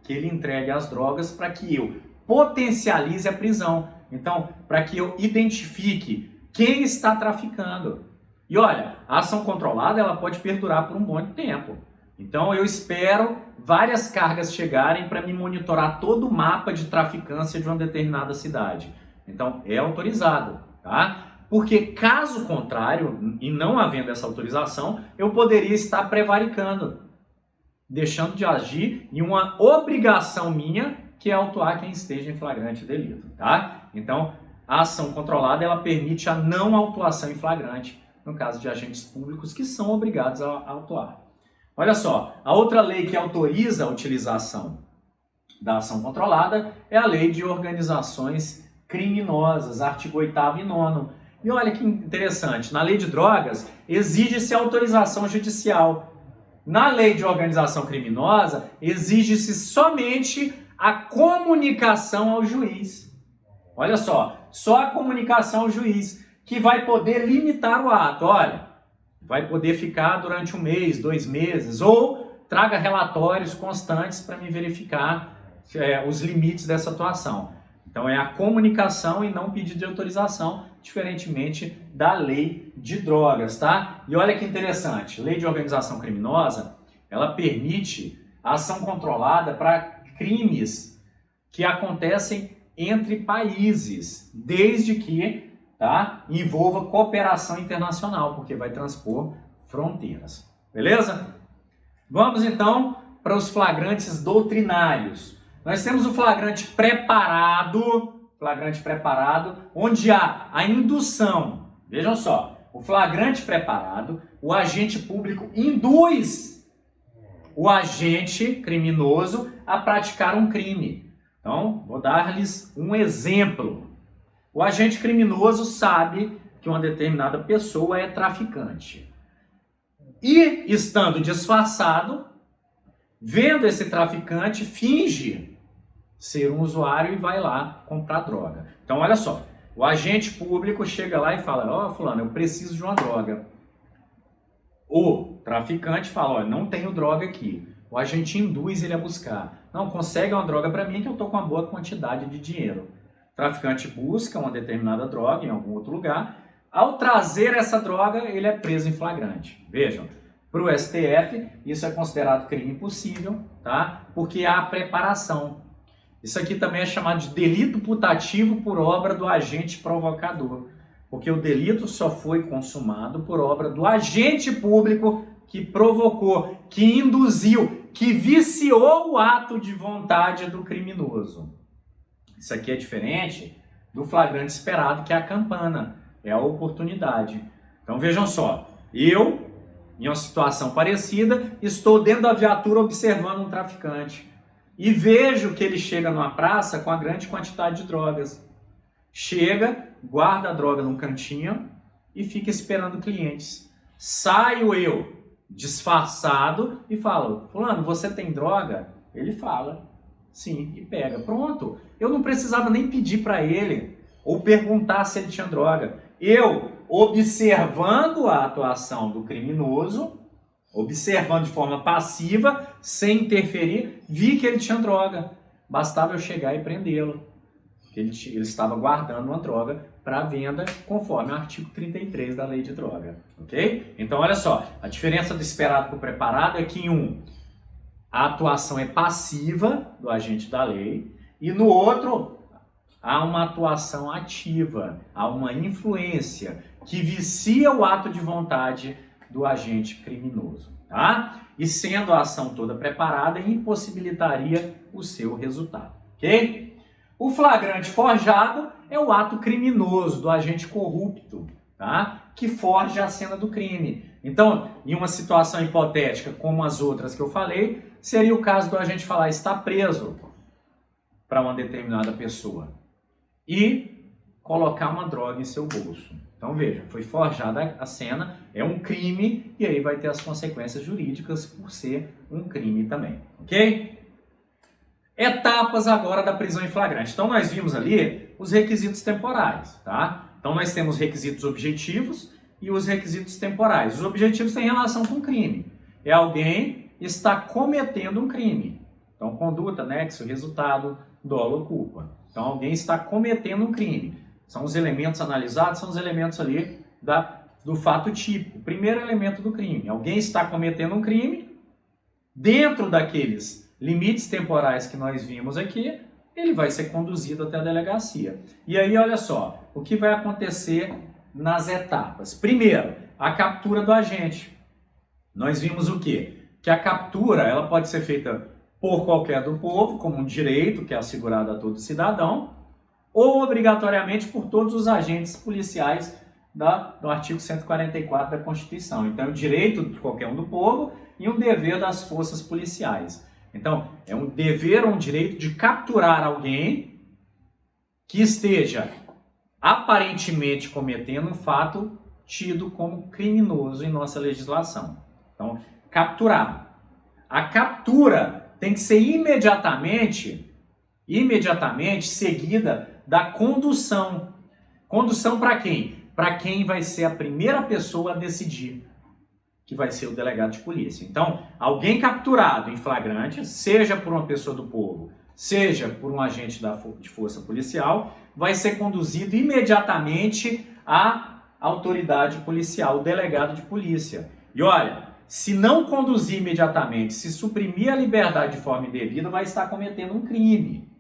que ele entregue as drogas para que eu potencialize a prisão. Então, para que eu identifique quem está traficando. E olha, a ação controlada ela pode perdurar por um bom tempo. Então, eu espero várias cargas chegarem para me monitorar todo o mapa de traficância de uma determinada cidade. Então, é autorizado, tá? Porque caso contrário, e não havendo essa autorização, eu poderia estar prevaricando, deixando de agir em uma obrigação minha, que é autuar quem esteja em flagrante delito, tá? Então, a ação controlada, ela permite a não autuação em flagrante, no caso de agentes públicos que são obrigados a autuar. Olha só, a outra lei que autoriza a utilização da ação controlada é a Lei de Organizações Criminosas, artigo 8º e 9º. E olha que interessante, na lei de drogas exige-se autorização judicial. Na lei de organização criminosa exige-se somente a comunicação ao juiz. Olha só a comunicação ao juiz, que vai poder limitar o ato. Olha, vai poder ficar durante 1 mês, 2 meses, ou traga relatórios constantes para me verificar os limites dessa atuação. Então é a comunicação e não pedido de autorização, diferentemente da lei de drogas, tá? E olha que interessante, lei de organização criminosa, ela permite a ação controlada para crimes que acontecem entre países, desde que envolva cooperação internacional, porque vai transpor fronteiras. Beleza? Vamos então para os flagrantes doutrinários. Nós temos o flagrante preparado, onde há a indução. Vejam só, o flagrante preparado, o agente público induz o agente criminoso a praticar um crime. Então, vou dar-lhes um exemplo. O agente criminoso sabe que uma determinada pessoa é traficante. E, estando disfarçado, vendo esse traficante, finge ser um usuário e vai lá comprar droga. Então, olha só, o agente público chega lá e fala, ó, fulano, eu preciso de uma droga. O traficante fala, olha, não tenho droga aqui. O agente induz ele a buscar. Não, consegue uma droga para mim que eu estou com uma boa quantidade de dinheiro. O traficante busca uma determinada droga em algum outro lugar. Ao trazer essa droga, ele é preso em flagrante. Vejam, para o STF, isso é considerado crime impossível, tá? Porque há preparação. Isso aqui também é chamado de delito putativo por obra do agente provocador. Porque o delito só foi consumado por obra do agente público que provocou, que induziu, que viciou o ato de vontade do criminoso. Isso aqui é diferente do flagrante esperado, que é a campana, é a oportunidade. Então vejam só, eu, em uma situação parecida, estou dentro da viatura observando um traficante e vejo que ele chega numa praça com uma grande quantidade de drogas. Chega, guarda a droga num cantinho e fica esperando clientes. Saio eu, disfarçado, e falo, fulano, você tem droga? Ele fala, sim, e pega. Pronto, eu não precisava nem pedir para ele ou perguntar se ele tinha droga. Eu, observando a atuação do criminoso, observando de forma passiva, sem interferir, vi que ele tinha droga. Bastava eu chegar e prendê-lo. Ele estava guardando uma droga para venda, conforme o artigo 33 da Lei de Droga. Ok? Então, olha só, a diferença do esperado para o preparado é que em um, a atuação é passiva do agente da lei, e no outro, há uma atuação ativa, há uma influência que vicia o ato de vontade do agente criminoso, tá? E sendo a ação toda preparada, impossibilitaria o seu resultado, ok? O flagrante forjado é o ato criminoso do agente corrupto, tá? Que forja a cena do crime. Então, em uma situação hipotética como as outras que eu falei, seria o caso do agente falar está preso para uma determinada pessoa e colocar uma droga em seu bolso. Então veja, foi forjada a cena, é um crime e aí vai ter as consequências jurídicas por ser um crime também, ok? Etapas agora da prisão em flagrante. Então nós vimos ali os requisitos temporais, tá? Então nós temos requisitos objetivos e os requisitos temporais. Os objetivos têm relação com o crime. É alguém está cometendo um crime. Então conduta, nexo, resultado, dolo ou culpa. Então alguém está cometendo um crime. São os elementos analisados, são os elementos ali do fato típico. O primeiro elemento do crime. Alguém está cometendo um crime dentro daqueles limites temporais que nós vimos aqui, ele vai ser conduzido até a delegacia. E aí, olha só, o que vai acontecer nas etapas. Primeiro, a captura do agente. Nós vimos o quê? Que a captura ela pode ser feita por qualquer do povo, como um direito que é assegurado a todo cidadão, ou obrigatoriamente por todos os agentes policiais do artigo 144 da Constituição. Então, é um direito de qualquer um do povo e um dever das forças policiais. Então, é um dever ou um direito de capturar alguém que esteja aparentemente cometendo um fato tido como criminoso em nossa legislação. Então, capturar. A captura tem que ser imediatamente seguida da condução. Condução para quem? Para quem vai ser a primeira pessoa a decidir, que vai ser o delegado de polícia. Então, alguém capturado em flagrante, seja por uma pessoa do povo, seja por um agente de força policial, vai ser conduzido imediatamente à autoridade policial, o delegado de polícia. E olha, se não conduzir imediatamente, se suprimir a liberdade de forma indevida, vai estar cometendo um crime,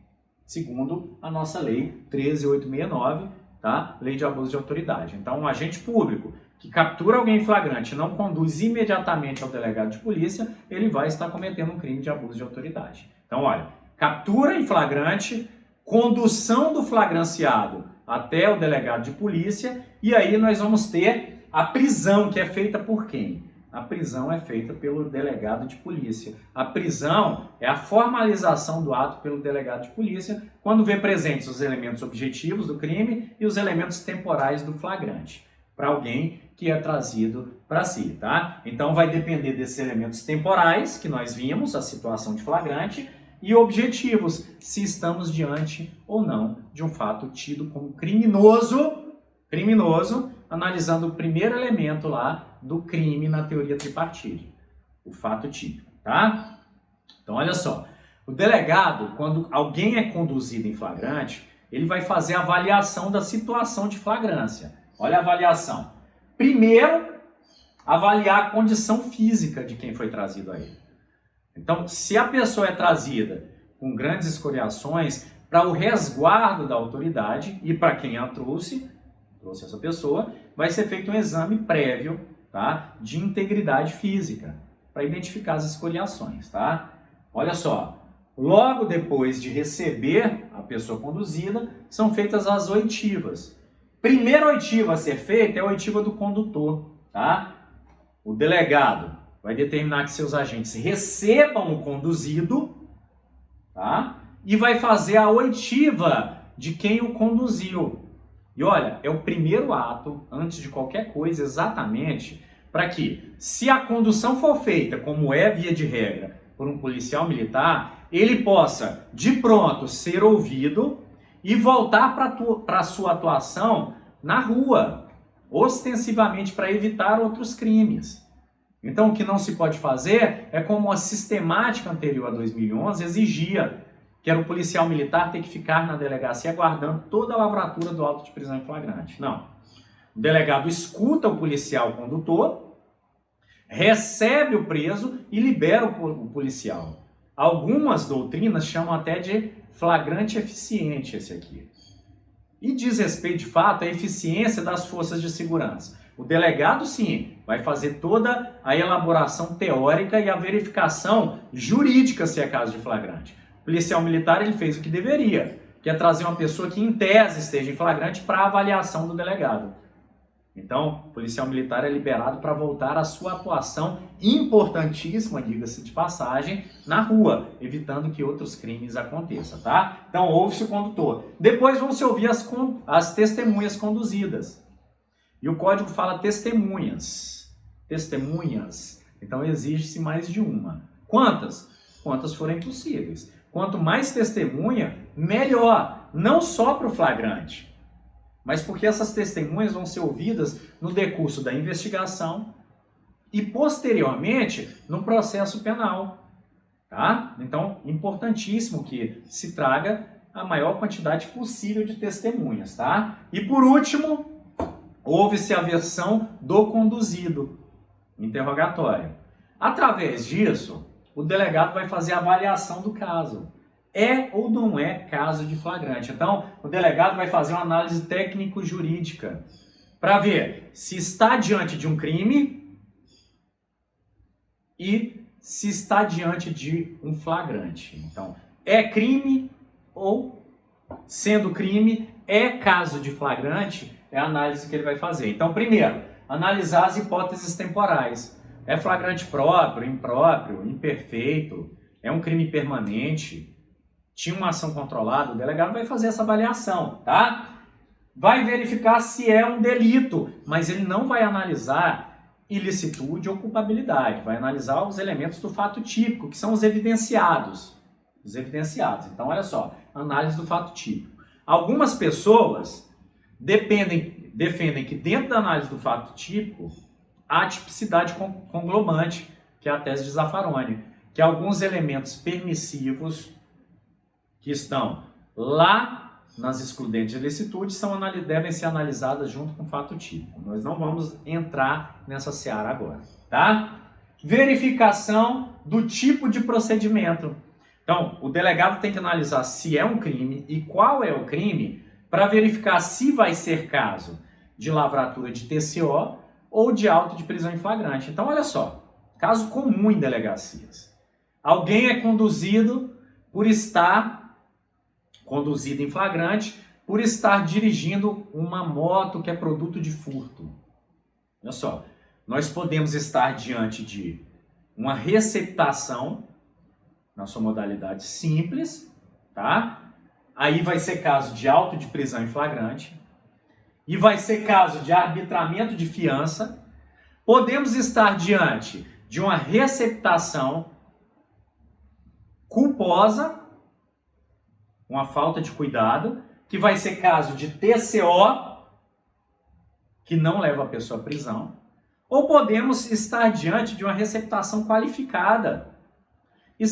segundo a nossa lei 13.869, tá? Lei de abuso de autoridade. Então, um agente público que captura alguém em flagrante e não conduz imediatamente ao delegado de polícia, ele vai estar cometendo um crime de abuso de autoridade. Então, olha, captura em flagrante, condução do flagranciado até o delegado de polícia, e aí nós vamos ter a prisão, que é feita por quem? A prisão é feita pelo delegado de polícia. A prisão é a formalização do ato pelo delegado de polícia, quando vê presentes os elementos objetivos do crime e os elementos temporais do flagrante, para alguém que é trazido para si, tá? Então vai depender desses elementos temporais que nós vimos, a situação de flagrante, e objetivos, se estamos diante ou não de um fato tido como criminoso, analisando o primeiro elemento lá do crime na teoria tripartite, o fato típico, tá? Então olha só, o delegado, quando alguém é conduzido em flagrante, ele vai fazer a avaliação da situação de flagrância. Olha a avaliação. Primeiro, avaliar a condição física de quem foi trazido a ele. Então, se a pessoa é trazida com grandes escoriações, para o resguardo da autoridade e para quem a trouxe essa pessoa, vai ser feito um exame prévio, tá, de integridade física, para identificar as escoriações, tá? Olha só, logo depois de receber a pessoa conduzida, são feitas as oitivas. Primeira oitiva a ser feita é a oitiva do condutor, tá? O delegado vai determinar que seus agentes recebam o conduzido, tá? E vai fazer a oitiva de quem o conduziu. E olha, é o primeiro ato, antes de qualquer coisa, exatamente, para que, se a condução for feita, como é via de regra, por um policial militar, ele possa, de pronto, ser ouvido e voltar para a sua atuação na rua, ostensivamente para evitar outros crimes. Então, o que não se pode fazer é como a sistemática anterior a 2011 exigia, que era o policial militar ter que ficar na delegacia aguardando toda a lavratura do auto de prisão em flagrante. Não. O delegado escuta o policial condutor, recebe o preso e libera o policial. Algumas doutrinas chamam até de flagrante eficiente esse aqui. E diz respeito, de fato, à eficiência das forças de segurança. O delegado, sim, vai fazer toda a elaboração teórica e a verificação jurídica, se é caso de flagrante. O policial militar, ele fez o que deveria, que é trazer uma pessoa que, em tese, esteja em flagrante para a avaliação do delegado. Então, o policial militar é liberado para voltar à sua atuação importantíssima, diga-se de passagem, na rua, evitando que outros crimes aconteçam, tá? Então, ouve-se o condutor. Depois vão se ouvir as testemunhas conduzidas. E o código fala testemunhas. Testemunhas. Então, exige-se mais de uma. Quantas? Quantas forem possíveis. Quanto mais testemunha, melhor. Não só para o flagrante, mas porque essas testemunhas vão ser ouvidas no decurso da investigação e, posteriormente, no processo penal. Tá? Então, importantíssimo que se traga a maior quantidade possível de testemunhas. Tá? E, por último, ouve-se a versão do conduzido, interrogatório. Através disso, o delegado vai fazer a avaliação do caso. É ou não é caso de flagrante. Então, o delegado vai fazer uma análise técnico-jurídica para ver se está diante de um crime e se está diante de um flagrante. Então, é crime ou, sendo crime, é caso de flagrante, é a análise que ele vai fazer. Então, primeiro, analisar as hipóteses temporais. É flagrante próprio, impróprio, imperfeito, é um crime permanente, tinha uma ação controlada, o delegado vai fazer essa avaliação, tá? Vai verificar se é um delito, mas ele não vai analisar ilicitude ou culpabilidade, vai analisar os elementos do fato típico, que são os evidenciados. Os evidenciados. Então, olha só, análise do fato típico. Algumas pessoas defendem que dentro da análise do fato típico, há tipicidade conglobante, que é a tese de Zaffaroni, que alguns elementos permissivos que estão lá nas excludentes de ilicitude devem ser analisadas junto com o fato típico. Nós não vamos entrar nessa seara agora, tá? Verificação do tipo de procedimento. Então, o delegado tem que analisar se é um crime e qual é o crime para verificar se vai ser caso de lavratura de TCO ou de auto de prisão em flagrante. Então, olha só, caso comum em delegacias. Alguém é conduzido em flagrante por estar dirigindo uma moto que é produto de furto. Olha só, nós podemos estar diante de uma receptação, na sua modalidade simples, tá? Aí vai ser caso de auto de prisão em flagrante. e vai ser caso de arbitramento de fiança. Podemos estar diante de uma receptação culposa, uma falta de cuidado, que vai ser caso de TCO, que não leva a pessoa à prisão. Ou podemos estar diante de uma receptação qualificada e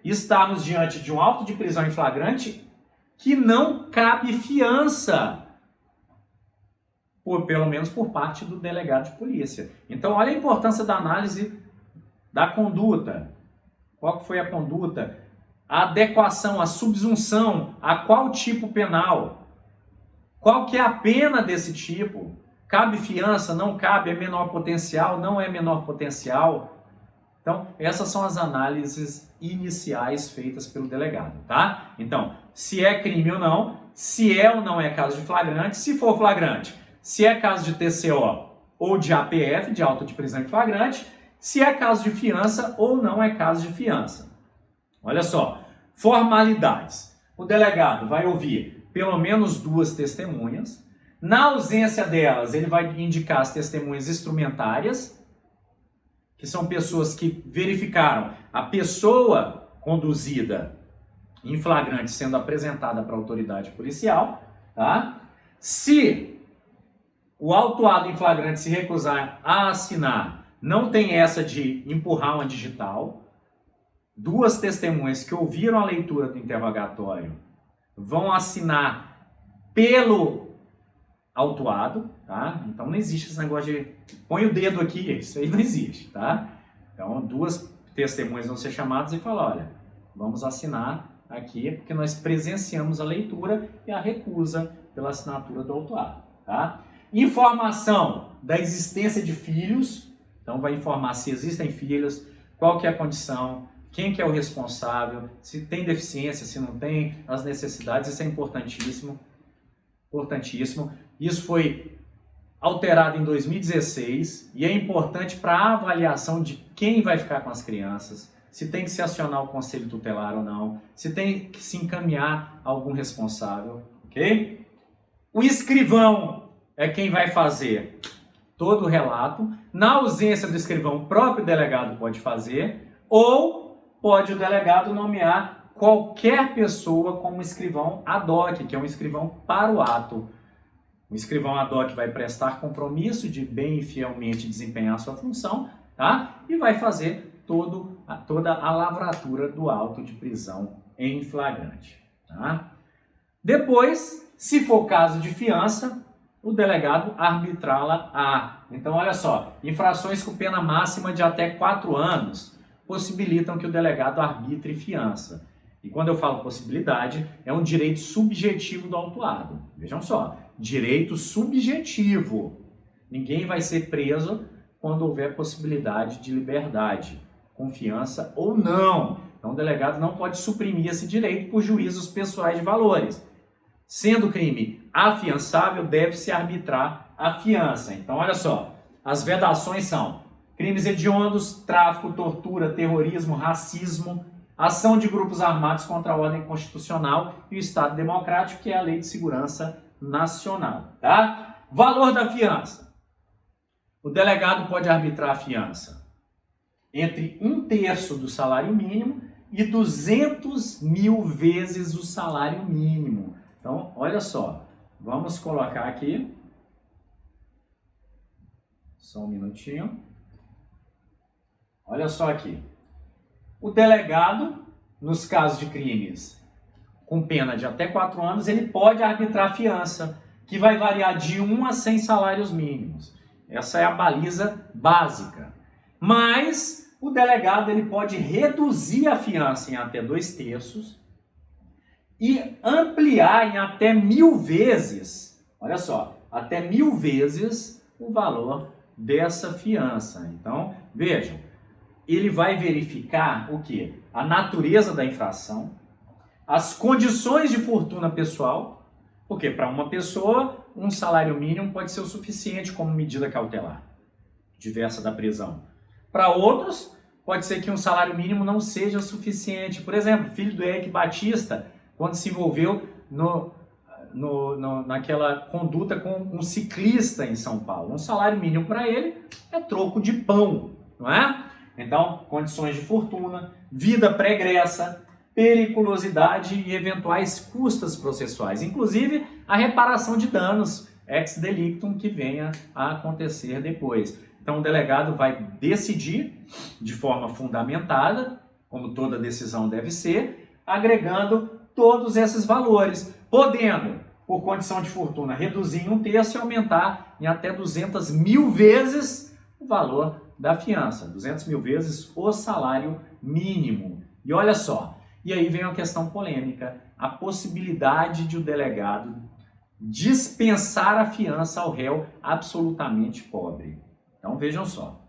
estarmos diante de um auto de prisão em flagrante que não cabe fiança, pelo menos por parte do delegado de polícia. Então, olha a importância da análise da conduta. Qual que foi a conduta? A adequação, a subsunção, a qual tipo penal? Qual que é a pena desse tipo? Cabe fiança? Não cabe? É menor potencial? Não é menor potencial? Então, essas são as análises iniciais feitas pelo delegado, tá? Então, se é crime ou não, se é ou não é caso de flagrante, se for flagrante, se é caso de TCO ou de APF, de auto de prisão em flagrante, se é caso de fiança ou não é caso de fiança. Olha só, formalidades. O delegado vai ouvir pelo menos 2 testemunhas. Na ausência delas, ele vai indicar as testemunhas instrumentárias, que são pessoas que verificaram a pessoa conduzida em flagrante sendo apresentada para a autoridade policial, tá? Se o autuado em flagrante se recusar a assinar, não tem essa de empurrar uma digital. 2 testemunhas que ouviram a leitura do interrogatório vão assinar pelo autuado, tá? Então não existe esse negócio de põe o dedo aqui, isso aí não existe, tá? Então 2 testemunhas vão ser chamadas e falar, olha, vamos assinar aqui porque nós presenciamos a leitura e a recusa pela assinatura do autuado, tá? Informação da existência de filhos, então vai informar se existem filhos, qual que é a condição, quem que é o responsável, se tem deficiência, se não tem, as necessidades, isso é importantíssimo, importantíssimo. Isso foi alterado em 2016 e é importante para a avaliação de quem vai ficar com as crianças, se tem que se acionar o conselho tutelar ou não, se tem que se encaminhar a algum responsável, ok? O escrivão é quem vai fazer todo o relato. Na ausência do escrivão, o próprio delegado pode fazer, ou pode o delegado nomear qualquer pessoa como escrivão ad hoc, que é um escrivão para o ato. O escrivão ad hoc vai prestar compromisso de bem e fielmente desempenhar sua função, tá? E vai fazer toda a lavratura do auto de prisão em flagrante, tá? Depois, se for caso de fiança, o delegado arbitrá-la. Então, olha só, infrações com pena máxima de até 4 anos possibilitam que o delegado arbitre fiança. E quando eu falo possibilidade, é um direito subjetivo do autuado. Vejam só, direito subjetivo. Ninguém vai ser preso quando houver possibilidade de liberdade, confiança ou não. Então, o delegado não pode suprimir esse direito por juízos pessoais de valores. Sendo crime afiançável, deve-se arbitrar a fiança. Então, olha só, as vedações são crimes hediondos, tráfico, tortura, terrorismo, racismo, ação de grupos armados contra a ordem constitucional e o Estado democrático, que é a Lei de Segurança Nacional, tá? Valor da fiança. O delegado pode arbitrar a fiança entre 1/3 do salário mínimo e 200 mil vezes o salário mínimo. Então, olha só, vamos colocar aqui, só um minutinho, olha só aqui, o delegado, nos casos de crimes com pena de até 4 anos, ele pode arbitrar fiança, que vai variar de 1 a 100 salários mínimos. Essa é a baliza básica. Mas o delegado ele pode reduzir a fiança em até 2/3 e ampliar em até 1000 vezes, olha só, até 1000 vezes o valor dessa fiança. Então, vejam, ele vai verificar o quê? A natureza da infração, as condições de fortuna pessoal, porque para uma pessoa, um salário mínimo pode ser o suficiente como medida cautelar, diversa da prisão. Para outros, pode ser que um salário mínimo não seja suficiente. Por exemplo, filho do Eike Batista, quando se envolveu naquela conduta com um ciclista em São Paulo. Um salário mínimo para ele é troco de pão, não é? Então, condições de fortuna, vida pregressa, periculosidade e eventuais custas processuais, inclusive a reparação de danos ex delictum que venha a acontecer depois. Então, o delegado vai decidir de forma fundamentada, como toda decisão deve ser, agregando todos esses valores, podendo, por condição de fortuna, reduzir em 1/3 e aumentar em até 200 mil vezes o valor da fiança, 200 mil vezes o salário mínimo. E olha só, e aí vem uma questão polêmica, a possibilidade de o delegado dispensar a fiança ao réu absolutamente pobre. Então vejam só,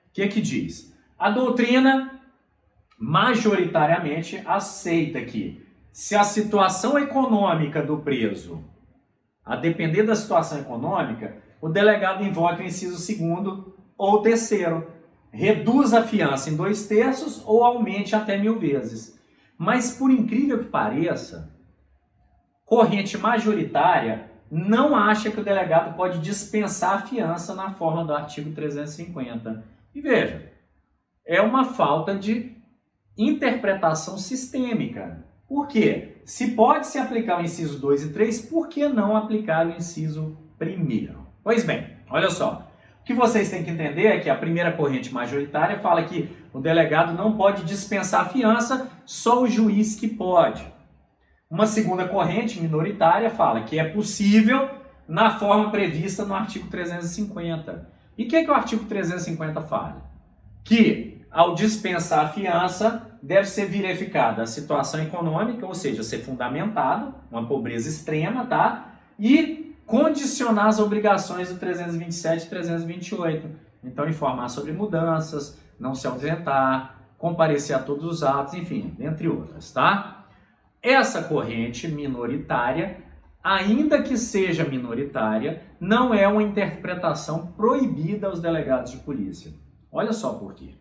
o que diz? A doutrina majoritariamente aceita que, se a situação econômica do preso, a depender da situação econômica, o delegado invoca o inciso 2º ou 3º, reduz a fiança em 2/3 ou aumente até 1000 vezes. Mas, por incrível que pareça, corrente majoritária não acha que o delegado pode dispensar a fiança na forma do artigo 350. E veja, é uma falta de interpretação sistêmica. Por quê? Se pode se aplicar o inciso 2 e 3, por que não aplicar o inciso 1º? Pois bem, olha só. O que vocês têm que entender é que a primeira corrente majoritária fala que o delegado não pode dispensar a fiança, só o juiz que pode. Uma segunda corrente minoritária fala que é possível na forma prevista no artigo 350. E o que o artigo 350 fala? Que ao dispensar a fiança deve ser verificada a situação econômica, ou seja, ser fundamentado, uma pobreza extrema, tá? E condicionar as obrigações do 327 e 328. Então, informar sobre mudanças, não se ausentar, comparecer a todos os atos, enfim, entre outras, tá? Essa corrente minoritária, ainda que seja minoritária, não é uma interpretação proibida aos delegados de polícia. Olha só por quê.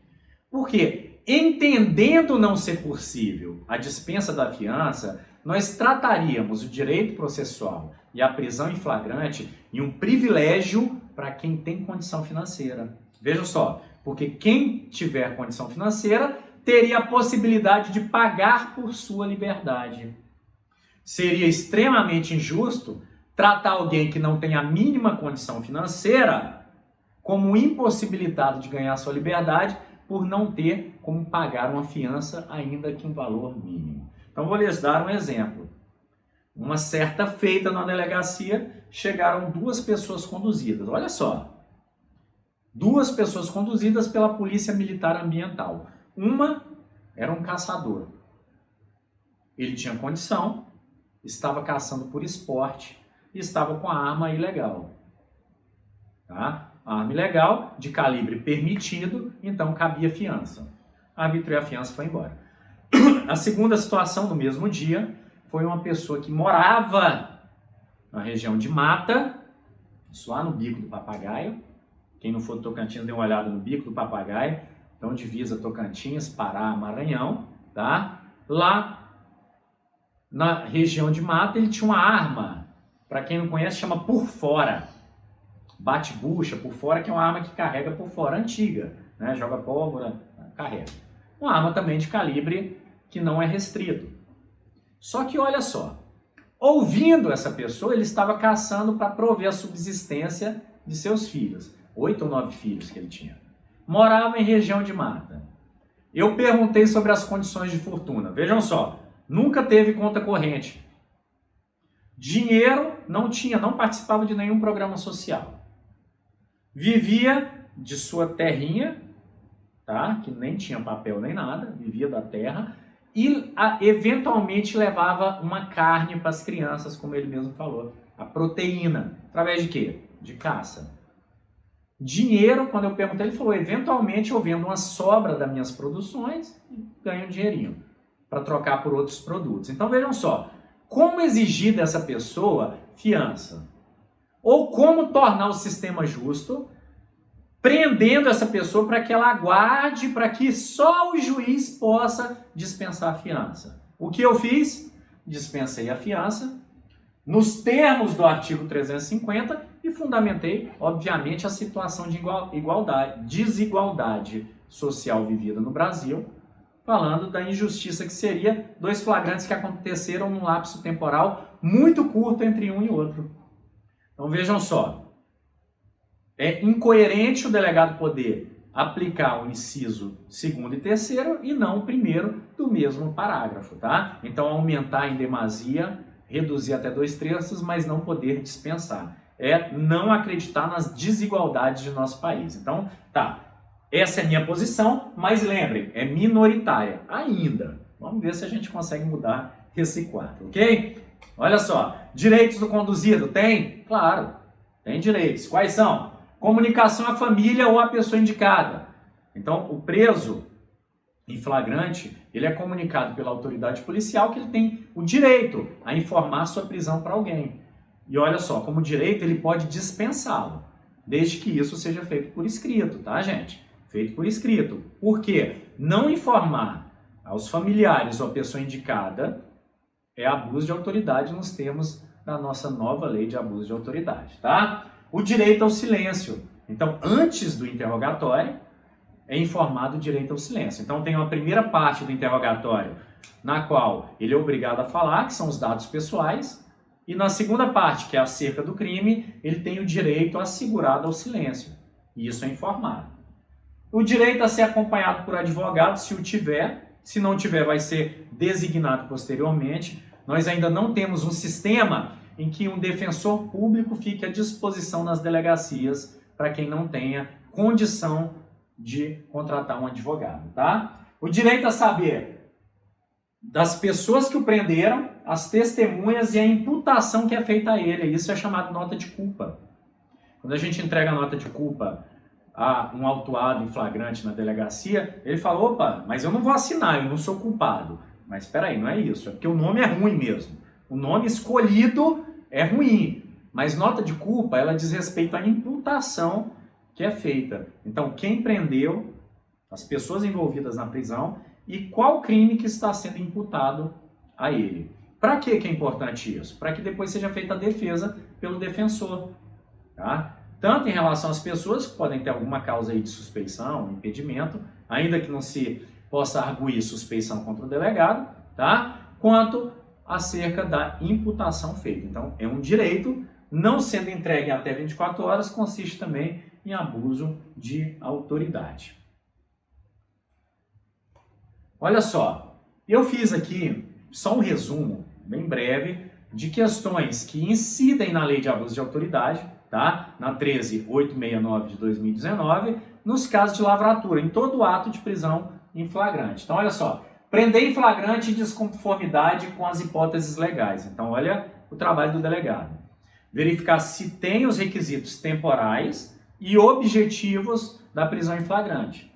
Porque, entendendo não ser possível a dispensa da fiança, nós trataríamos o direito processual e a prisão em flagrante em um privilégio para quem tem condição financeira. Vejam só, porque quem tiver condição financeira teria a possibilidade de pagar por sua liberdade. Seria extremamente injusto tratar alguém que não tem a mínima condição financeira como impossibilitado de ganhar sua liberdade por não ter como pagar uma fiança, ainda que em valor mínimo. Então, vou lhes dar um exemplo. Uma certa feita na delegacia, chegaram 2 pessoas conduzidas. Olha só. 2 pessoas conduzidas pela Polícia Militar Ambiental. Uma era um caçador. Ele tinha condição, estava caçando por esporte e estava com a arma ilegal. Tá? A arma ilegal, de calibre permitido, então cabia fiança. Arbitrou a fiança e foi embora. A segunda situação do mesmo dia foi uma pessoa que morava na região de Mata, isso lá no Bico do Papagaio. Quem não for do Tocantins, dê uma olhada no Bico do Papagaio. Então, divisa Tocantins, Pará, Maranhão, tá? Lá na região de Mata, ele tinha uma arma, para quem não conhece, chama por fora. Bate-bucha por fora, que é uma arma que carrega por fora, antiga, né? Joga pólvora, carrega. Uma arma também de calibre que não é restrito. Só que olha só, ouvindo essa pessoa, ele estava caçando para prover a subsistência de seus filhos. 8 ou 9 filhos que ele tinha. Morava em região de mata. Eu perguntei sobre as condições de fortuna. Vejam só, nunca teve conta corrente. Dinheiro não tinha, não participava de nenhum programa social. Vivia de sua terrinha, tá? Que nem tinha papel nem nada, vivia da terra, e eventualmente levava uma carne para as crianças, como ele mesmo falou, a proteína. Através de quê? De caça. Dinheiro, quando eu perguntei, ele falou, eventualmente eu vendo uma sobra das minhas produções e ganho um dinheirinho para trocar por outros produtos. Então vejam só, como exigir dessa pessoa fiança? Ou como tornar o sistema justo, prendendo essa pessoa para que ela aguarde, para que só o juiz possa dispensar a fiança. O que eu fiz? Dispensei a fiança, nos termos do artigo 350 e fundamentei, obviamente, a situação de desigualdade social vivida no Brasil, falando da injustiça que seria 2 flagrantes que aconteceram num lapso temporal muito curto entre um e outro. Então vejam só, é incoerente o delegado poder aplicar o inciso 2º e 3º e não o 1º do mesmo parágrafo, tá? Então aumentar em demasia, reduzir até 2/3, mas não poder dispensar. É não acreditar nas desigualdades de nosso país. Então, tá, essa é a minha posição, mas lembrem, é minoritária ainda. Vamos ver se a gente consegue mudar esse quadro, ok? Olha só, direitos do conduzido, tem? Claro, tem direitos. Quais são? Comunicação à família ou à pessoa indicada. Então, o preso em flagrante, ele é comunicado pela autoridade policial que ele tem o direito a informar sua prisão para alguém. E olha só, como direito, ele pode dispensá-lo, desde que isso seja feito por escrito, tá, gente? Feito por escrito. Por quê? Não informar aos familiares ou à pessoa indicada é abuso de autoridade nos termos da nossa nova lei de abuso de autoridade, tá? O direito ao silêncio. Então, antes do interrogatório, é informado o direito ao silêncio. Então, tem uma primeira parte do interrogatório na qual ele é obrigado a falar, que são os dados pessoais, e na segunda parte, que é acerca do crime, ele tem o direito assegurado ao silêncio. E isso é informado. O direito a ser acompanhado por advogado, se o tiver. Se não tiver, vai ser designado posteriormente. Nós ainda não temos um sistema em que um defensor público fique à disposição nas delegacias para quem não tenha condição de contratar um advogado, tá? O direito a saber das pessoas que o prenderam, as testemunhas e a imputação que é feita a ele. Isso é chamado nota de culpa. Quando a gente entrega a nota de culpa a um autuado em flagrante na delegacia, ele fala, opa, mas eu não vou assinar, eu não sou culpado. Mas espera aí, não é isso, é porque o nome é ruim mesmo. O nome escolhido é ruim, mas nota de culpa, ela diz respeito à imputação que é feita. Então, quem prendeu, as pessoas envolvidas na prisão e qual crime que está sendo imputado a ele. Para que é importante isso? Para que depois seja feita a defesa pelo defensor, tá? Tanto em relação às pessoas que podem ter alguma causa aí de suspeição, impedimento, ainda que não se possa arguir suspeição contra o delegado, tá? Quanto acerca da imputação feita. Então, é um direito, não sendo entregue em até 24 horas, consiste também em abuso de autoridade. Olha só, eu fiz aqui só um resumo, bem breve, de questões que incidem na lei de abuso de autoridade, tá? Na 13.869 de 2019, nos casos de lavratura, em todo ato de prisão em flagrante. Então, olha só, prender em flagrante em desconformidade com as hipóteses legais. Então, olha o trabalho do delegado. Verificar se tem os requisitos temporais e objetivos da prisão em flagrante.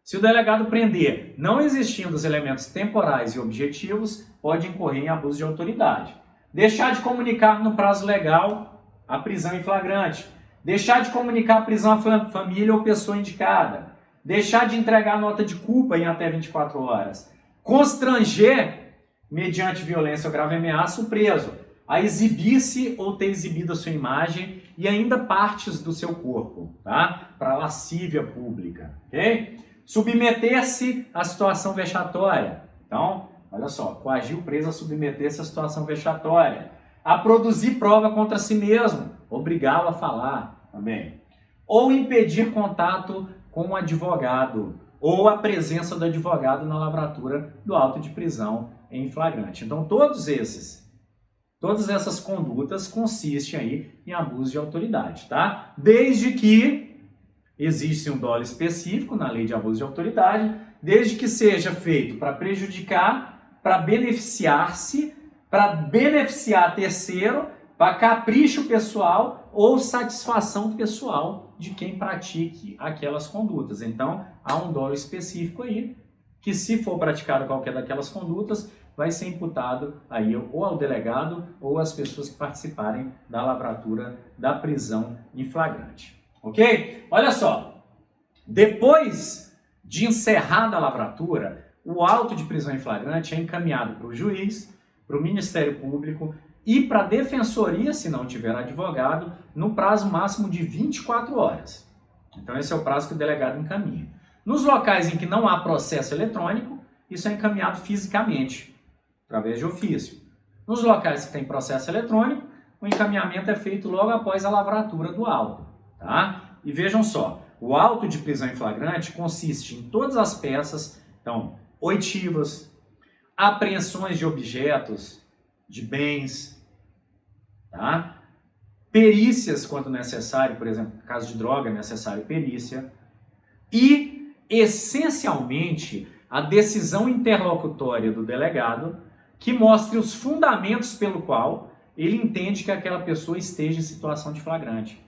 Se o delegado prender não existindo os elementos temporais e objetivos, pode incorrer em abuso de autoridade. Deixar de comunicar no prazo legal a prisão em flagrante. Deixar de comunicar a prisão à família ou pessoa indicada. Deixar de entregar nota de culpa em até 24 horas. Constranger, mediante violência ou grave ameaça, o preso a exibir-se ou ter exibido a sua imagem e ainda partes do seu corpo, tá? Para lascívia pública, ok? Submeter-se à situação vexatória. Então, olha só, coagir o preso a submeter-se à situação vexatória. A produzir prova contra si mesmo, obrigá-lo a falar também. Ou impedir contato com o advogado, ou a presença do advogado na lavratura do auto de prisão em flagrante. Então, todas essas condutas consistem aí em abuso de autoridade, tá? Desde que existe um dolo específico na lei de abuso de autoridade, desde que seja feito para prejudicar, para beneficiar-se, para beneficiar terceiro, para capricho pessoal ou satisfação pessoal de quem pratique aquelas condutas. Então, há um dolo específico aí, que se for praticado qualquer daquelas condutas, vai ser imputado aí ou ao delegado ou às pessoas que participarem da lavratura da prisão em flagrante. Ok? Olha só, depois de encerrada a lavratura, o auto de prisão em flagrante é encaminhado para o juiz, para o Ministério Público, e para a defensoria, se não tiver advogado, no prazo máximo de 24 horas. Então esse é o prazo que o delegado encaminha. Nos locais em que não há processo eletrônico, isso é encaminhado fisicamente, através de ofício. Nos locais que tem processo eletrônico, o encaminhamento é feito logo após a lavratura do auto. Tá? E vejam só, o auto de prisão em flagrante consiste em todas as peças, então, oitivas, apreensões de objetos, de bens, tá? Perícias quando necessário, por exemplo, no caso de droga é necessário perícia, e, essencialmente, a decisão interlocutória do delegado que mostre os fundamentos pelo qual ele entende que aquela pessoa esteja em situação de flagrante.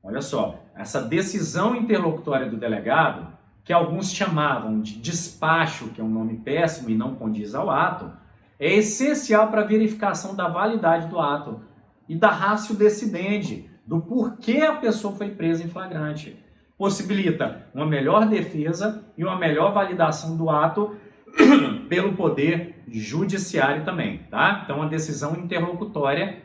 Olha só, essa decisão interlocutória do delegado, que alguns chamavam de despacho, que é um nome péssimo e não condiz ao ato, é essencial para a verificação da validade do ato e da ratio decidendi, do porquê a pessoa foi presa em flagrante. Possibilita uma melhor defesa e uma melhor validação do ato pelo poder judiciário também, tá? Então, a decisão interlocutória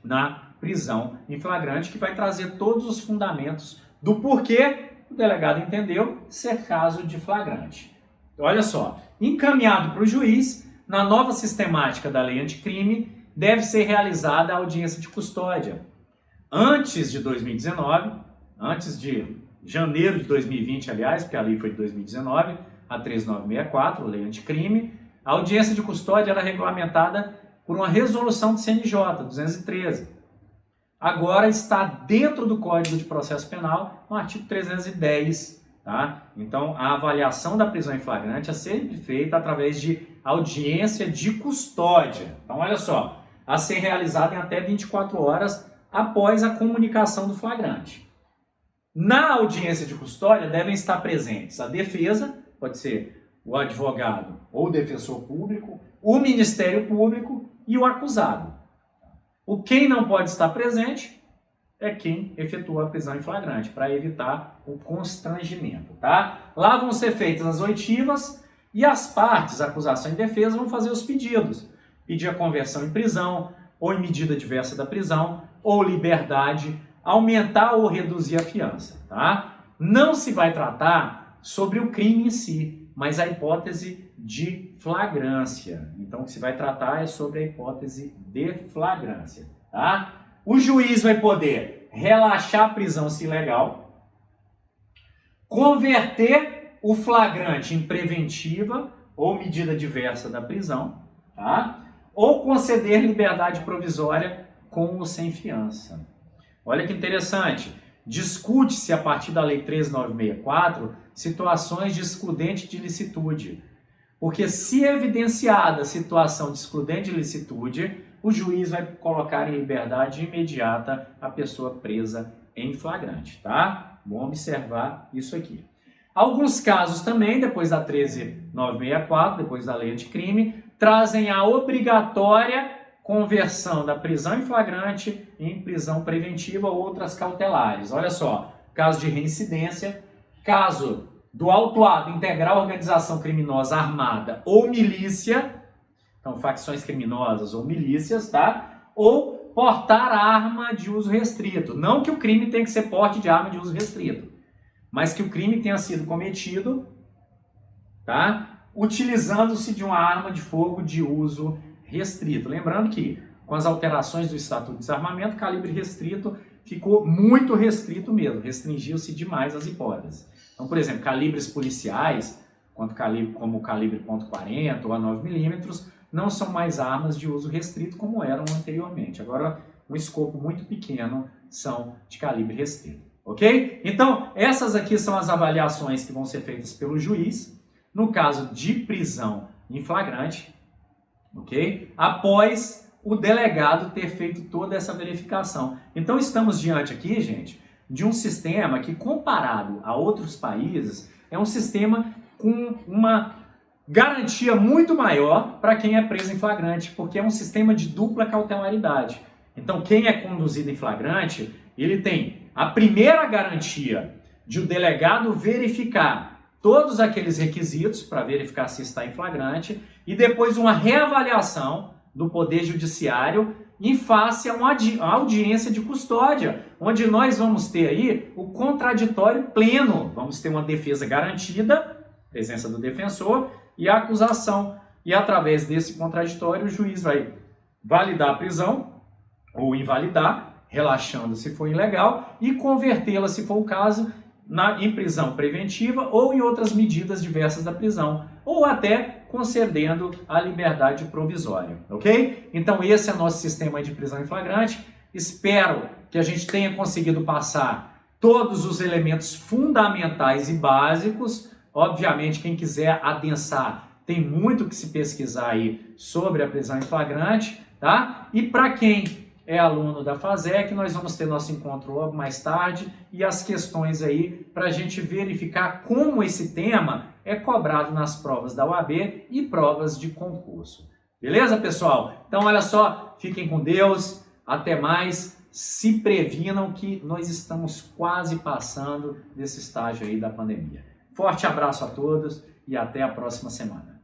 na prisão em flagrante que vai trazer todos os fundamentos do porquê o delegado entendeu ser caso de flagrante. Olha só, encaminhado para o juiz, na nova sistemática da lei anticrime, deve ser realizada a audiência de custódia. Antes de 2019, antes de janeiro de 2020, aliás, porque a lei foi de 2019, a 13964, lei anticrime, a audiência de custódia era regulamentada por uma resolução do CNJ, 213. Agora está dentro do Código de Processo Penal, no artigo 310. Tá? Então, a avaliação da prisão em flagrante é sempre feita através de audiência de custódia. Então, olha só, a ser realizada em até 24 horas após a comunicação do flagrante. Na audiência de custódia devem estar presentes a defesa, pode ser o advogado ou o defensor público, o Ministério Público e o acusado. O quem não pode estar presente é quem efetua a prisão em flagrante, para evitar o constrangimento. Tá? Lá vão ser feitas as oitivas e as partes, acusação e defesa, vão fazer os pedidos. Pedir a conversão em prisão, ou em medida diversa da prisão, ou liberdade, aumentar ou reduzir a fiança. Tá? Não se vai tratar sobre o crime em si, mas a hipótese de flagrância. Então, o que se vai tratar é sobre a hipótese de flagrância. Tá? O juiz vai poder relaxar a prisão se legal, converter o flagrante em preventiva ou medida diversa da prisão, tá? Ou conceder liberdade provisória com ou sem fiança. Olha que interessante. Discute-se a partir da Lei 13964 situações de excludente de licitude. Porque se evidenciada a situação de excludente de licitude, o juiz vai colocar em liberdade imediata a pessoa presa em flagrante, tá? Bom observar isso aqui. Alguns casos também, depois da 13964, depois da lei anticrime, trazem a obrigatória conversão da prisão em flagrante em prisão preventiva ou outras cautelares. Olha só, caso de reincidência, caso do autuado integrar organização criminosa armada ou milícia, então facções criminosas ou milícias, tá? Ou portar arma de uso restrito. Não que o crime tenha que ser porte de arma de uso restrito, mas que o crime tenha sido cometido, tá? Utilizando-se de uma arma de fogo de uso restrito. Lembrando que, com as alterações do Estatuto de Desarmamento, calibre restrito ficou muito restrito mesmo, restringiu-se demais as hipóteses. Então, por exemplo, calibres policiais, como o calibre .40 ou a 9mm, não são mais armas de uso restrito como eram anteriormente. Agora, um escopo muito pequeno são de calibre restrito. Ok? Então, essas aqui são as avaliações que vão ser feitas pelo juiz, no caso de prisão em flagrante, ok? Após o delegado ter feito toda essa verificação. Então, estamos diante aqui, gente, de um sistema que, comparado a outros países, é um sistema com uma garantia muito maior para quem é preso em flagrante, porque é um sistema de dupla cautelaridade. Então, quem é conduzido em flagrante, ele tem a primeira garantia de o delegado verificar todos aqueles requisitos para verificar se está em flagrante e depois uma reavaliação do Poder Judiciário em face a uma audiência de custódia, onde nós vamos ter aí o contraditório pleno, vamos ter uma defesa garantida, presença do defensor, e a acusação. E através desse contraditório o juiz vai validar a prisão ou invalidar, relaxando se for ilegal, e convertê-la, se for o caso, em prisão preventiva ou em outras medidas diversas da prisão, ou até concedendo a liberdade provisória, ok? Então esse é o nosso sistema de prisão em flagrante. Espero que a gente tenha conseguido passar todos os elementos fundamentais e básicos. Obviamente, quem quiser adensar, tem muito que se pesquisar aí sobre a prisão em flagrante, tá? E para quem é aluno da FASEC, nós vamos ter nosso encontro logo mais tarde e as questões aí para a gente verificar como esse tema é cobrado nas provas da UAB e provas de concurso. Beleza, pessoal? Então, olha só, fiquem com Deus, até mais, se previnam que nós estamos quase passando desse estágio aí da pandemia. Forte abraço a todos e até a próxima semana.